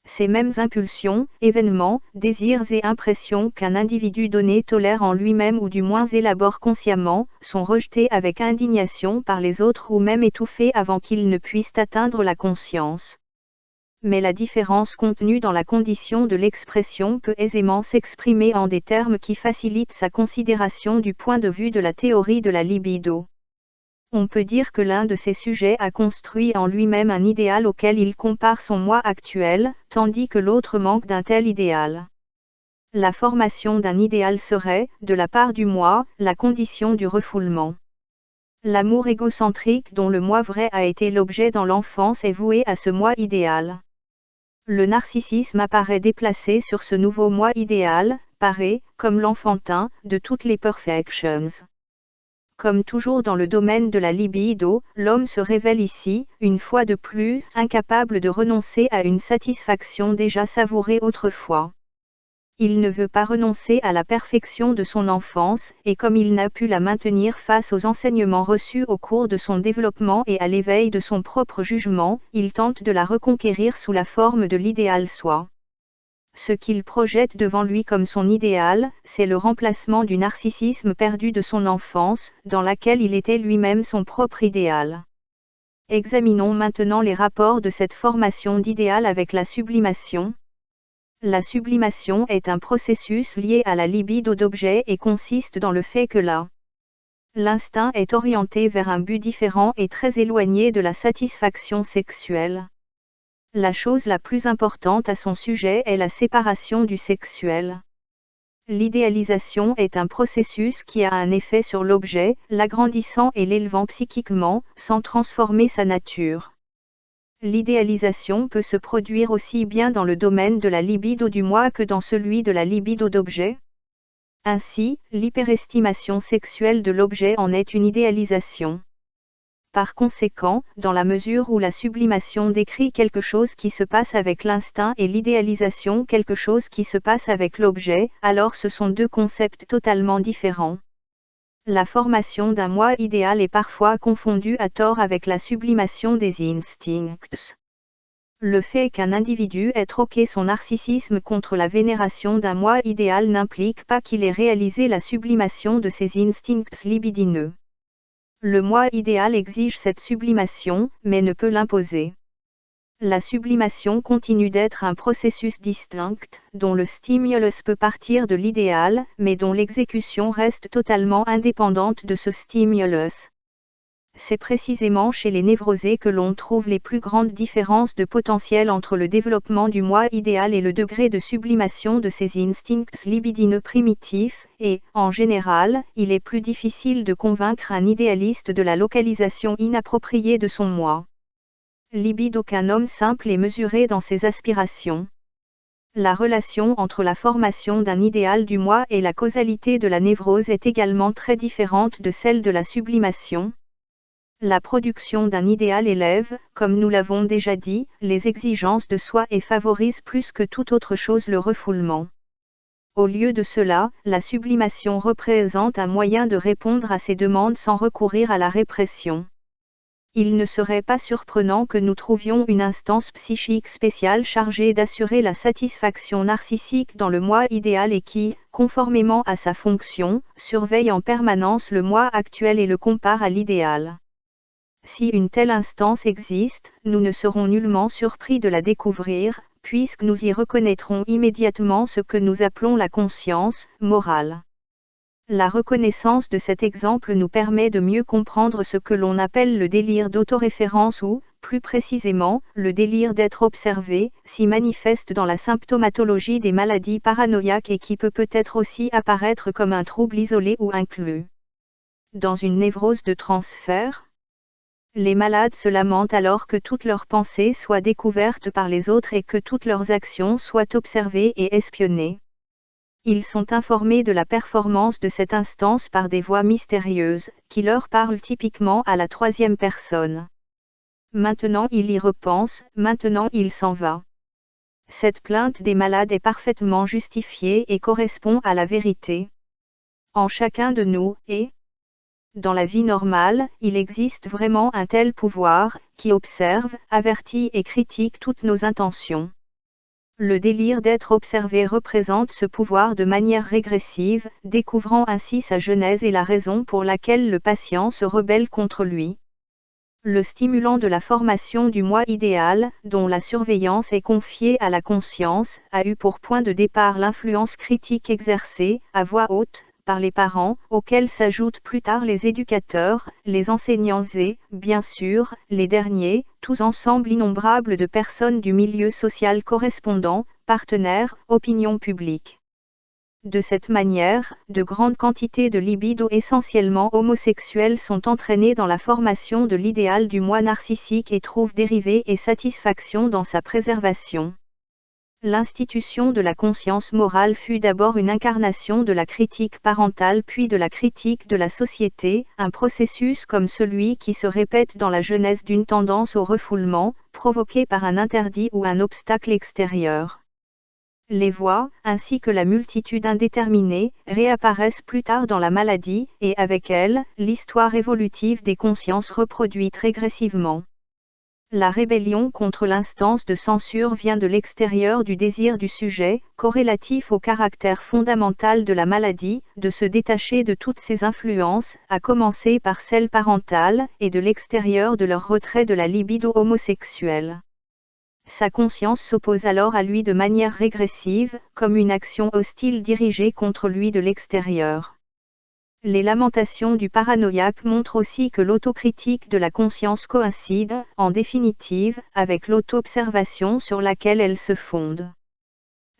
Ces mêmes impulsions, événements, désirs et impressions qu'un individu donné tolère en lui-même ou du moins élabore consciemment, sont rejetés avec indignation par les autres ou même étouffés avant qu'ils ne puissent atteindre la conscience. Mais la différence contenue dans la condition de l'expression peut aisément s'exprimer en des termes qui facilitent sa considération du point de vue de la théorie de la libido. On peut dire que l'un de ces sujets a construit en lui-même un idéal auquel il compare son moi actuel, tandis que l'autre manque d'un tel idéal. La formation d'un idéal serait, de la part du moi, la condition du refoulement. L'amour égocentrique dont le moi vrai a été l'objet dans l'enfance est voué à ce moi idéal. Le narcissisme apparaît déplacé sur ce nouveau moi idéal, paré, comme l'enfantin, de toutes les perfections. Comme toujours dans le domaine de la libido, l'homme se révèle ici, une fois de plus, incapable de renoncer à une satisfaction déjà savourée autrefois. Il ne veut pas renoncer à la perfection de son enfance, et comme il n'a pu la maintenir face aux enseignements reçus au cours de son développement et à l'éveil de son propre jugement, il tente de la reconquérir sous la forme de l'idéal soi. Ce qu'il projette devant lui comme son idéal, c'est le remplacement du narcissisme perdu de son enfance, dans laquelle il était lui-même son propre idéal. Examinons maintenant les rapports de cette formation d'idéal avec la sublimation. La sublimation est un processus lié à la libido d'objet et consiste dans le fait que l'instinct est orienté vers un but différent et très éloigné de la satisfaction sexuelle. La chose la plus importante à son sujet est la séparation du sexuel. L'idéalisation est un processus qui a un effet sur l'objet, l'agrandissant et l'élevant psychiquement, sans transformer sa nature. L'idéalisation peut se produire aussi bien dans le domaine de la libido du moi que dans celui de la libido d'objet. Ainsi, l'hyperestimation sexuelle de l'objet en est une idéalisation. Par conséquent, dans la mesure où la sublimation décrit quelque chose qui se passe avec l'instinct et l'idéalisation quelque chose qui se passe avec l'objet, alors ce sont deux concepts totalement différents. La formation d'un moi idéal est parfois confondue à tort avec la sublimation des instincts. Le fait qu'un individu ait troqué son narcissisme contre la vénération d'un moi idéal n'implique pas qu'il ait réalisé la sublimation de ses instincts libidineux. Le moi idéal exige cette sublimation, mais ne peut l'imposer. La sublimation continue d'être un processus distinct, dont le stimulus peut partir de l'idéal, mais dont l'exécution reste totalement indépendante de ce stimulus. C'est précisément chez les névrosés que l'on trouve les plus grandes différences de potentiel entre le développement du moi idéal et le degré de sublimation de ses instincts libidineux primitifs, et, en général, il est plus difficile de convaincre un idéaliste de la localisation inappropriée de son moi. Libido qu'un homme simple est mesuré dans ses aspirations. La relation entre la formation d'un idéal du moi et la causalité de la névrose est également très différente de celle de la sublimation. La production d'un idéal élève, comme nous l'avons déjà dit, les exigences de soi et favorise plus que toute autre chose le refoulement. Au lieu de cela, la sublimation représente un moyen de répondre à ces demandes sans recourir à la répression. Il ne serait pas surprenant que nous trouvions une instance psychique spéciale chargée d'assurer la satisfaction narcissique dans le moi idéal et qui, conformément à sa fonction, surveille en permanence le moi actuel et le compare à l'idéal. Si une telle instance existe, nous ne serons nullement surpris de la découvrir, puisque nous y reconnaîtrons immédiatement ce que nous appelons la conscience morale. La reconnaissance de cet exemple nous permet de mieux comprendre ce que l'on appelle le délire d'autoréférence ou, plus précisément, le délire d'être observé, si manifeste dans la symptomatologie des maladies paranoïaques et qui peut peut-être aussi apparaître comme un trouble isolé ou inclus. dans une névrose de transfert? Les malades se lamentent alors que toutes leurs pensées soient découvertes par les autres et que toutes leurs actions soient observées et espionnées. Ils sont informés de la performance de cette instance par des voix mystérieuses, qui leur parlent typiquement à la troisième personne. Maintenant il y repense, maintenant il s'en va. Cette plainte des malades est parfaitement justifiée et correspond à la vérité. En chacun de nous, et dans la vie normale, il existe vraiment un tel pouvoir, qui observe, avertit et critique toutes nos intentions. Le délire d'être observé représente ce pouvoir de manière régressive, découvrant ainsi sa genèse et la raison pour laquelle le patient se rebelle contre lui. Le stimulant de la formation du moi idéal, dont la surveillance est confiée à la conscience, a eu pour point de départ l'influence critique exercée, à voix haute, par les parents, auxquels s'ajoutent plus tard les éducateurs, les enseignants et, bien sûr, les derniers, tous ensemble innombrables de personnes du milieu social correspondant, partenaires, opinion publique. De cette manière, de grandes quantités de libido essentiellement homosexuelles sont entraînées dans la formation de l'idéal du moi narcissique et trouvent dérivée et satisfaction dans sa préservation. L'institution de la conscience morale fut d'abord une incarnation de la critique parentale puis de la critique de la société, un processus comme celui qui se répète dans la genèse d'une tendance au refoulement, provoquée par un interdit ou un obstacle extérieur. Les voix, ainsi que la multitude indéterminée, réapparaissent plus tard dans la maladie, et avec elles, l'histoire évolutive des consciences reproduite régressivement. La rébellion contre l'instance de censure vient de l'extérieur du désir du sujet, corrélatif au caractère fondamental de la maladie, de se détacher de toutes ses influences, à commencer par celles parentales, et de l'extérieur de leur retrait de la libido homosexuelle. Sa conscience s'oppose alors à lui de manière régressive, comme une action hostile dirigée contre lui de l'extérieur. Les lamentations du paranoïaque montrent aussi que l'autocritique de la conscience coïncide, en définitive, avec l'auto-observation sur laquelle elle se fonde.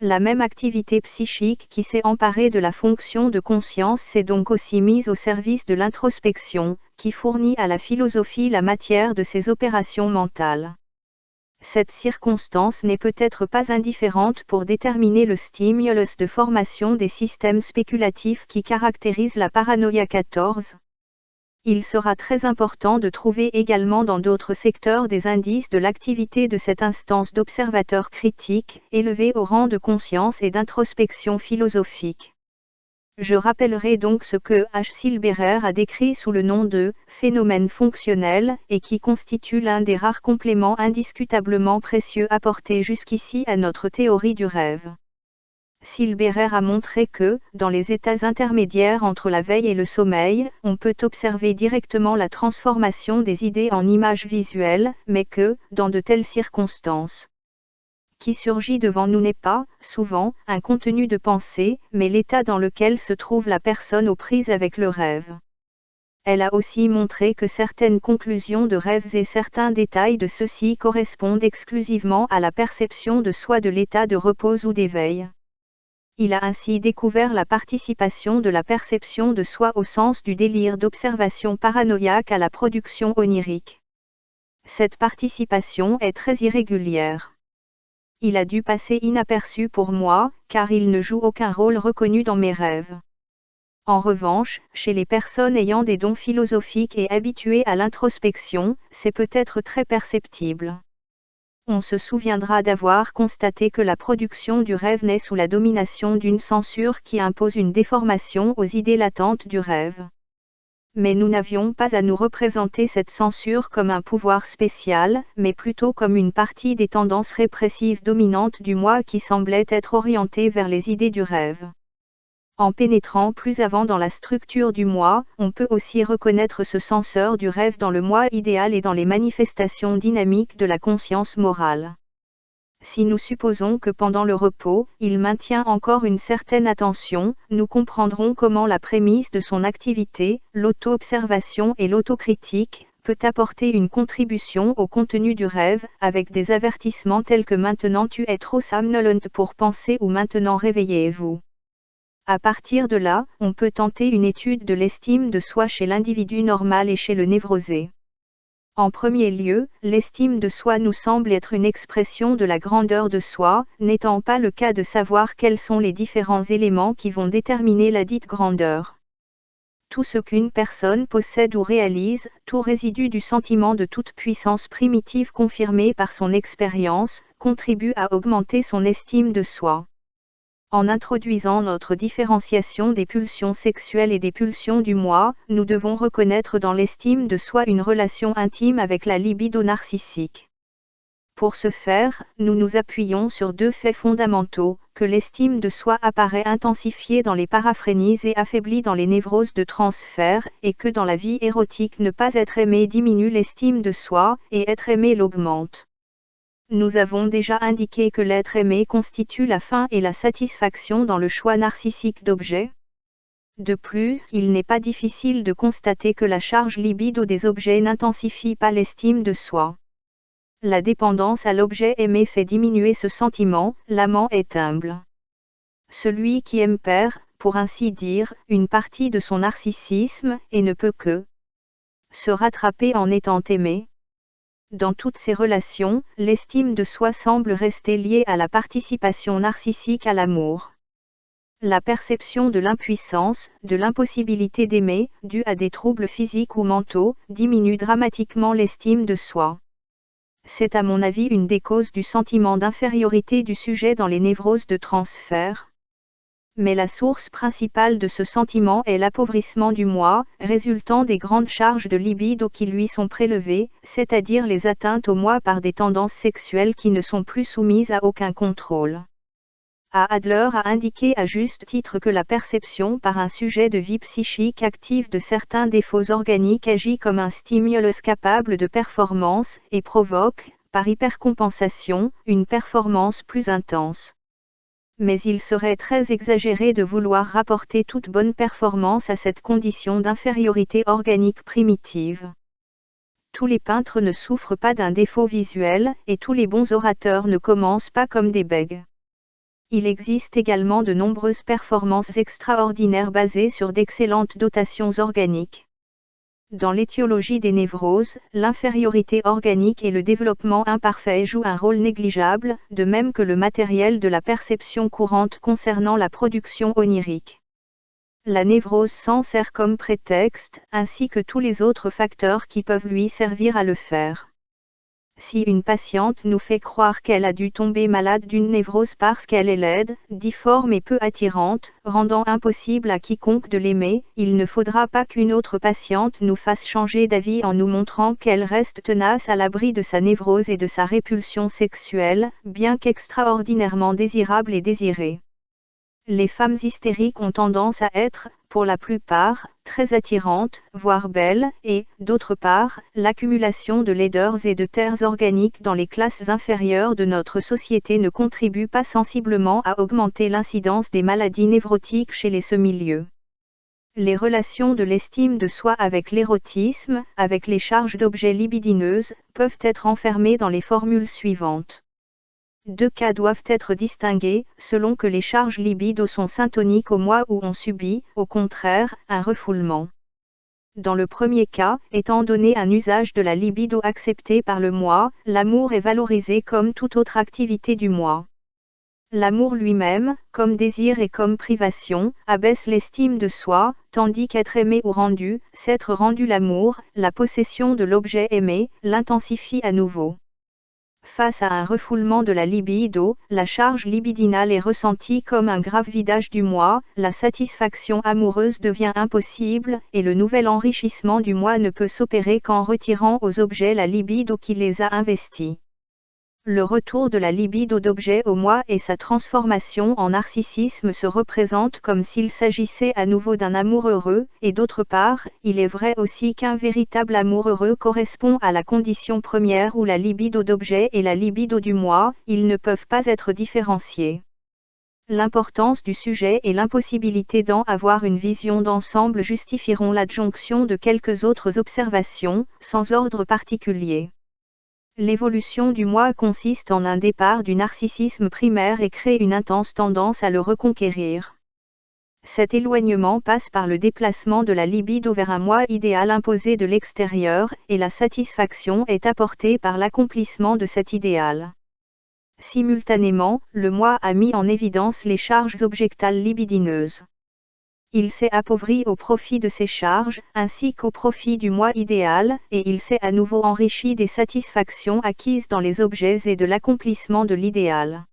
La même activité psychique qui s'est emparée de la fonction de conscience s'est donc aussi mise au service de l'introspection, qui fournit à la philosophie la matière de ses opérations mentales. Cette circonstance n'est peut-être pas indifférente pour déterminer le stimulus de formation des systèmes spéculatifs qui caractérisent la paranoïa 14. Il sera très important de trouver également dans d'autres secteurs des indices de l'activité de cette instance d'observateur critique, élevé au rang de conscience et d'introspection philosophique. Je rappellerai donc ce que H. Silberer a décrit sous le nom de « phénomène fonctionnel » et qui constitue l'un des rares compléments indiscutablement précieux apportés jusqu'ici à notre théorie du rêve. Silberer a montré que, dans les états intermédiaires entre la veille et le sommeil, on peut observer directement la transformation des idées en images visuelles, mais que, dans de telles circonstances, qui surgit devant nous n'est pas, souvent, un contenu de pensée, mais l'état dans lequel se trouve la personne aux prises avec le rêve. Elle a aussi montré que certaines conclusions de rêves et certains détails de ceux-ci correspondent exclusivement à la perception de soi de l'état de repos ou d'éveil. Il a ainsi découvert la participation de la perception de soi au sens du délire d'observation paranoïaque à la production onirique. Cette participation est très irrégulière. Il a dû passer inaperçu pour moi, car il ne joue aucun rôle reconnu dans mes rêves. En revanche, chez les personnes ayant des dons philosophiques et habituées à l'introspection, c'est peut-être très perceptible. On se souviendra d'avoir constaté que la production du rêve naît sous la domination d'une censure qui impose une déformation aux idées latentes du rêve. Mais nous n'avions pas à nous représenter cette censure comme un pouvoir spécial, mais plutôt comme une partie des tendances répressives dominantes du moi qui semblaient être orientées vers les idées du rêve. En pénétrant plus avant dans la structure du moi, on peut aussi reconnaître ce censeur du rêve dans le moi idéal et dans les manifestations dynamiques de la conscience morale. Si nous supposons que pendant le repos, il maintient encore une certaine attention, nous comprendrons comment la prémisse de son activité, l'auto-observation et l'autocritique, peut apporter une contribution au contenu du rêve, avec des avertissements tels que « maintenant tu es trop somnolente pour penser » ou « maintenant réveillez-vous ». À partir de là, on peut tenter une étude de l'estime de soi chez l'individu normal et chez le névrosé. En premier lieu, l'estime de soi nous semble être une expression de la grandeur de soi, n'étant pas le cas de savoir quels sont les différents éléments qui vont déterminer la dite grandeur. Tout ce qu'une personne possède ou réalise, tout résidu du sentiment de toute puissance primitive confirmé par son expérience, contribue à augmenter son estime de soi. En introduisant notre différenciation des pulsions sexuelles et des pulsions du moi, nous devons reconnaître dans l'estime de soi une relation intime avec la libido narcissique. Pour ce faire, nous nous appuyons sur deux faits fondamentaux, que l'estime de soi apparaît intensifiée dans les paraphrénies et affaiblie dans les névroses de transfert, et que dans la vie érotique ne pas être aimé diminue l'estime de soi, et être aimé l'augmente. Nous avons déjà indiqué que l'être aimé constitue la fin et la satisfaction dans le choix narcissique d'objets. De plus, il n'est pas difficile de constater que la charge libido des objets n'intensifie pas l'estime de soi. La dépendance à l'objet aimé fait diminuer ce sentiment, l'amant est humble. Celui qui aime perd, pour ainsi dire, une partie de son narcissisme, et ne peut que se rattraper en étant aimé. Dans toutes ces relations, l'estime de soi semble rester liée à la participation narcissique à l'amour. La perception de l'impuissance, de l'impossibilité d'aimer, due à des troubles physiques ou mentaux, diminue dramatiquement l'estime de soi. C'est à mon avis une des causes du sentiment d'infériorité du sujet dans les névroses de transfert. Mais la source principale de ce sentiment est l'appauvrissement du moi, résultant des grandes charges de libido qui lui sont prélevées, c'est-à-dire les atteintes au moi par des tendances sexuelles qui ne sont plus soumises à aucun contrôle. Adler a indiqué à juste titre que la perception par un sujet de vie psychique active de certains défauts organiques agit comme un stimulus capable de performance, et provoque, par hypercompensation, une performance plus intense. Mais il serait très exagéré de vouloir rapporter toute bonne performance à cette condition d'infériorité organique primitive. Tous les peintres ne souffrent pas d'un défaut visuel, et tous les bons orateurs ne commencent pas comme des bègues. Il existe également de nombreuses performances extraordinaires basées sur d'excellentes dotations organiques. Dans l'étiologie des névroses, l'infériorité organique et le développement imparfait jouent un rôle négligeable, de même que le matériel de la perception courante concernant la production onirique. La névrose s'en sert comme prétexte, ainsi que tous les autres facteurs qui peuvent lui servir à le faire. Si une patiente nous fait croire qu'elle a dû tomber malade d'une névrose parce qu'elle est laide, difforme et peu attirante, rendant impossible à quiconque de l'aimer, il ne faudra pas qu'une autre patiente nous fasse changer d'avis en nous montrant qu'elle reste tenace à l'abri de sa névrose et de sa répulsion sexuelle, bien qu'extraordinairement désirable et désirée. Les femmes hystériques ont tendance à être, pour la plupart, très attirantes, voire belles, et, d'autre part, l'accumulation de laideurs et de terres organiques dans les classes inférieures de notre société ne contribue pas sensiblement à augmenter l'incidence des maladies névrotiques chez les ce-milieux. Les relations de l'estime de soi avec l'érotisme, avec les charges d'objets libidineuses, peuvent être enfermées dans les formules suivantes. Deux cas doivent être distingués, selon que les charges libido sont syntoniques au moi ou on subit, au contraire, un refoulement. Dans le premier cas, étant donné un usage de la libido accepté par le moi, l'amour est valorisé comme toute autre activité du moi. L'amour lui-même, comme désir et comme privation, abaisse l'estime de soi, tandis qu'être aimé ou rendu, s'être rendu l'amour, la possession de l'objet aimé, l'intensifie à nouveau. Face à un refoulement de la libido, la charge libidinale est ressentie comme un grave vidage du moi, la satisfaction amoureuse devient impossible, et le nouvel enrichissement du moi ne peut s'opérer qu'en retirant aux objets la libido qui les a investis. Le retour de la libido d'objet au moi et sa transformation en narcissisme se représentent comme s'il s'agissait à nouveau d'un amour heureux, et d'autre part, il est vrai aussi qu'un véritable amour heureux correspond à la condition première où la libido d'objet et la libido du moi, ils ne peuvent pas être différenciés. L'importance du sujet et l'impossibilité d'en avoir une vision d'ensemble justifieront l'adjonction de quelques autres observations, sans ordre particulier. L'évolution du moi consiste en un départ du narcissisme primaire et crée une intense tendance à le reconquérir. Cet éloignement passe par le déplacement de la libido vers un moi idéal imposé de l'extérieur, et la satisfaction est apportée par l'accomplissement de cet idéal. Simultanément, le moi a mis en évidence les charges objectales libidineuses. Il s'est appauvri au profit de ces charges, ainsi qu'au profit du moi idéal, et il s'est à nouveau enrichi des satisfactions acquises dans les objets et de l'accomplissement de l'idéal.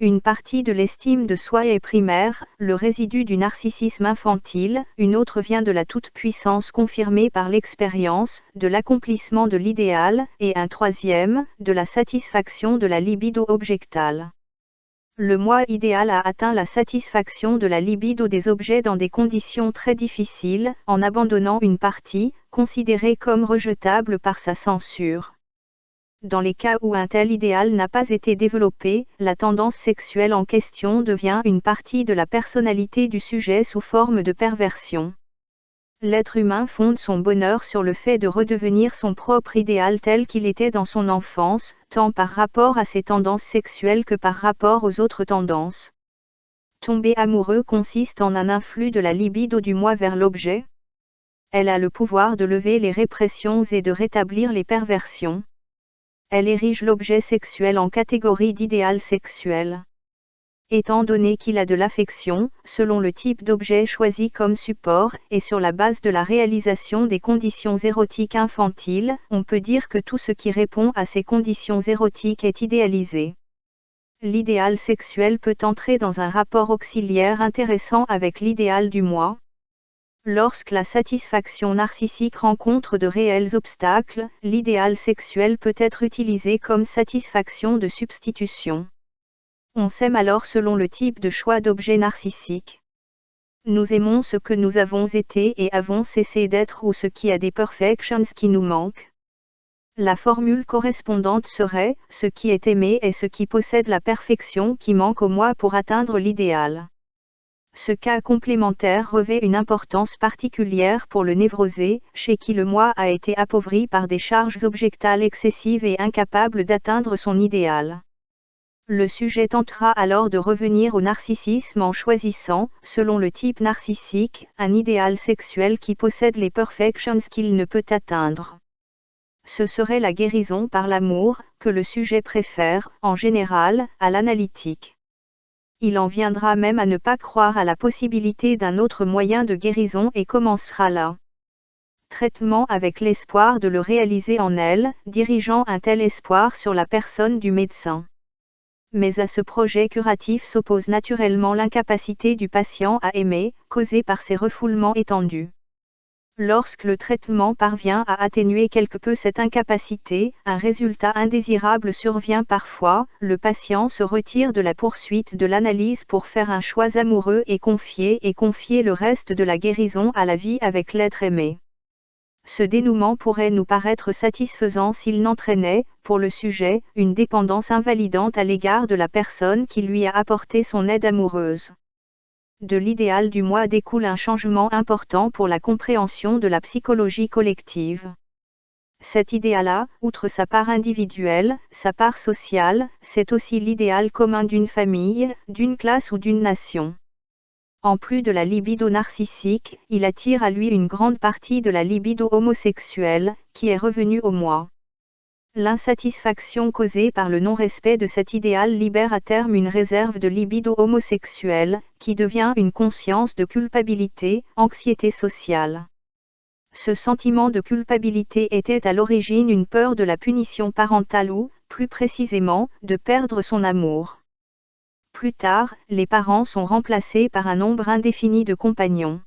Une partie de l'estime de soi est primaire, le résidu du narcissisme infantile, une autre vient de la toute-puissance confirmée par l'expérience, de l'accomplissement de l'idéal, et un troisième, de la satisfaction de la libido objectale. Le moi idéal a atteint la satisfaction de la libido des objets dans des conditions très difficiles, en abandonnant une partie, considérée comme rejetable par sa censure. Dans les cas où un tel idéal n'a pas été développé, la tendance sexuelle en question devient une partie de la personnalité du sujet sous forme de perversion. L'être humain fonde son bonheur sur le fait de redevenir son propre idéal tel qu'il était dans son enfance, tant par rapport à ses tendances sexuelles que par rapport aux autres tendances. Tomber amoureux consiste en un influx de la libido du moi vers l'objet. Elle a le pouvoir de lever les répressions et de rétablir les perversions. Elle érige l'objet sexuel en catégorie d'idéal sexuel. Étant donné qu'il a de l'affection, selon le type d'objet choisi comme support, et sur la base de la réalisation des conditions érotiques infantiles, on peut dire que tout ce qui répond à ces conditions érotiques est idéalisé. L'idéal sexuel peut entrer dans un rapport auxiliaire intéressant avec l'idéal du moi. Lorsque la satisfaction narcissique rencontre de réels obstacles, l'idéal sexuel peut être utilisé comme satisfaction de substitution. On s'aime alors selon le type de choix d'objet narcissique. Nous aimons ce que nous avons été et avons cessé d'être ou ce qui a des perfections qui nous manquent. La formule correspondante serait « ce qui est aimé est ce qui possède la perfection qui manque au moi pour atteindre l'idéal ». Ce cas complémentaire revêt une importance particulière pour le névrosé, chez qui le moi a été appauvri par des charges objectales excessives et incapable d'atteindre son idéal. Le sujet tentera alors de revenir au narcissisme en choisissant, selon le type narcissique, un idéal sexuel qui possède les perfections qu'il ne peut atteindre. Ce serait la guérison par l'amour, que le sujet préfère, en général, à l'analytique. Il en viendra même à ne pas croire à la possibilité d'un autre moyen de guérison et commencera là. Traitement avec l'espoir de le réaliser en elle, dirigeant un tel espoir sur la personne du médecin. Mais à ce projet curatif s'oppose naturellement l'incapacité du patient à aimer, causée par ses refoulements étendus. Lorsque le traitement parvient à atténuer quelque peu cette incapacité, un résultat indésirable survient parfois, le patient se retire de la poursuite de l'analyse pour faire un choix amoureux et confier le reste de la guérison à la vie avec l'être aimé. Ce dénouement pourrait nous paraître satisfaisant s'il n'entraînait, pour le sujet, une dépendance invalidante à l'égard de la personne qui lui a apporté son aide amoureuse. De l'idéal du moi découle un changement important pour la compréhension de la psychologie collective. Cet idéal-là, outre sa part individuelle, sa part sociale, c'est aussi l'idéal commun d'une famille, d'une classe ou d'une nation. En plus de la libido narcissique, il attire à lui une grande partie de la libido homosexuelle, qui est revenue au moi. L'insatisfaction causée par le non-respect de cet idéal libère à terme une réserve de libido homosexuelle, qui devient une conscience de culpabilité, anxiété sociale. Ce sentiment de culpabilité était à l'origine une peur de la punition parentale ou, plus précisément, de perdre son amour. Plus tard, les parents sont remplacés par un nombre indéfini de compagnons.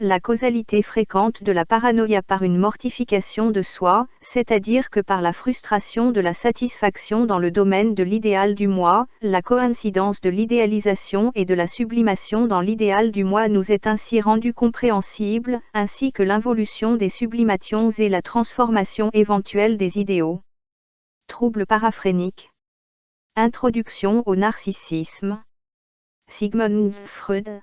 La causalité fréquente de la paranoïa par une mortification de soi, c'est-à-dire que par la frustration de la satisfaction dans le domaine de l'idéal du moi, la coïncidence de l'idéalisation et de la sublimation dans l'idéal du moi nous est ainsi rendue compréhensible, ainsi que l'involution des sublimations et la transformation éventuelle des idéaux. Troubles paraphréniques. Introduction au narcissisme. Sigmund Freud.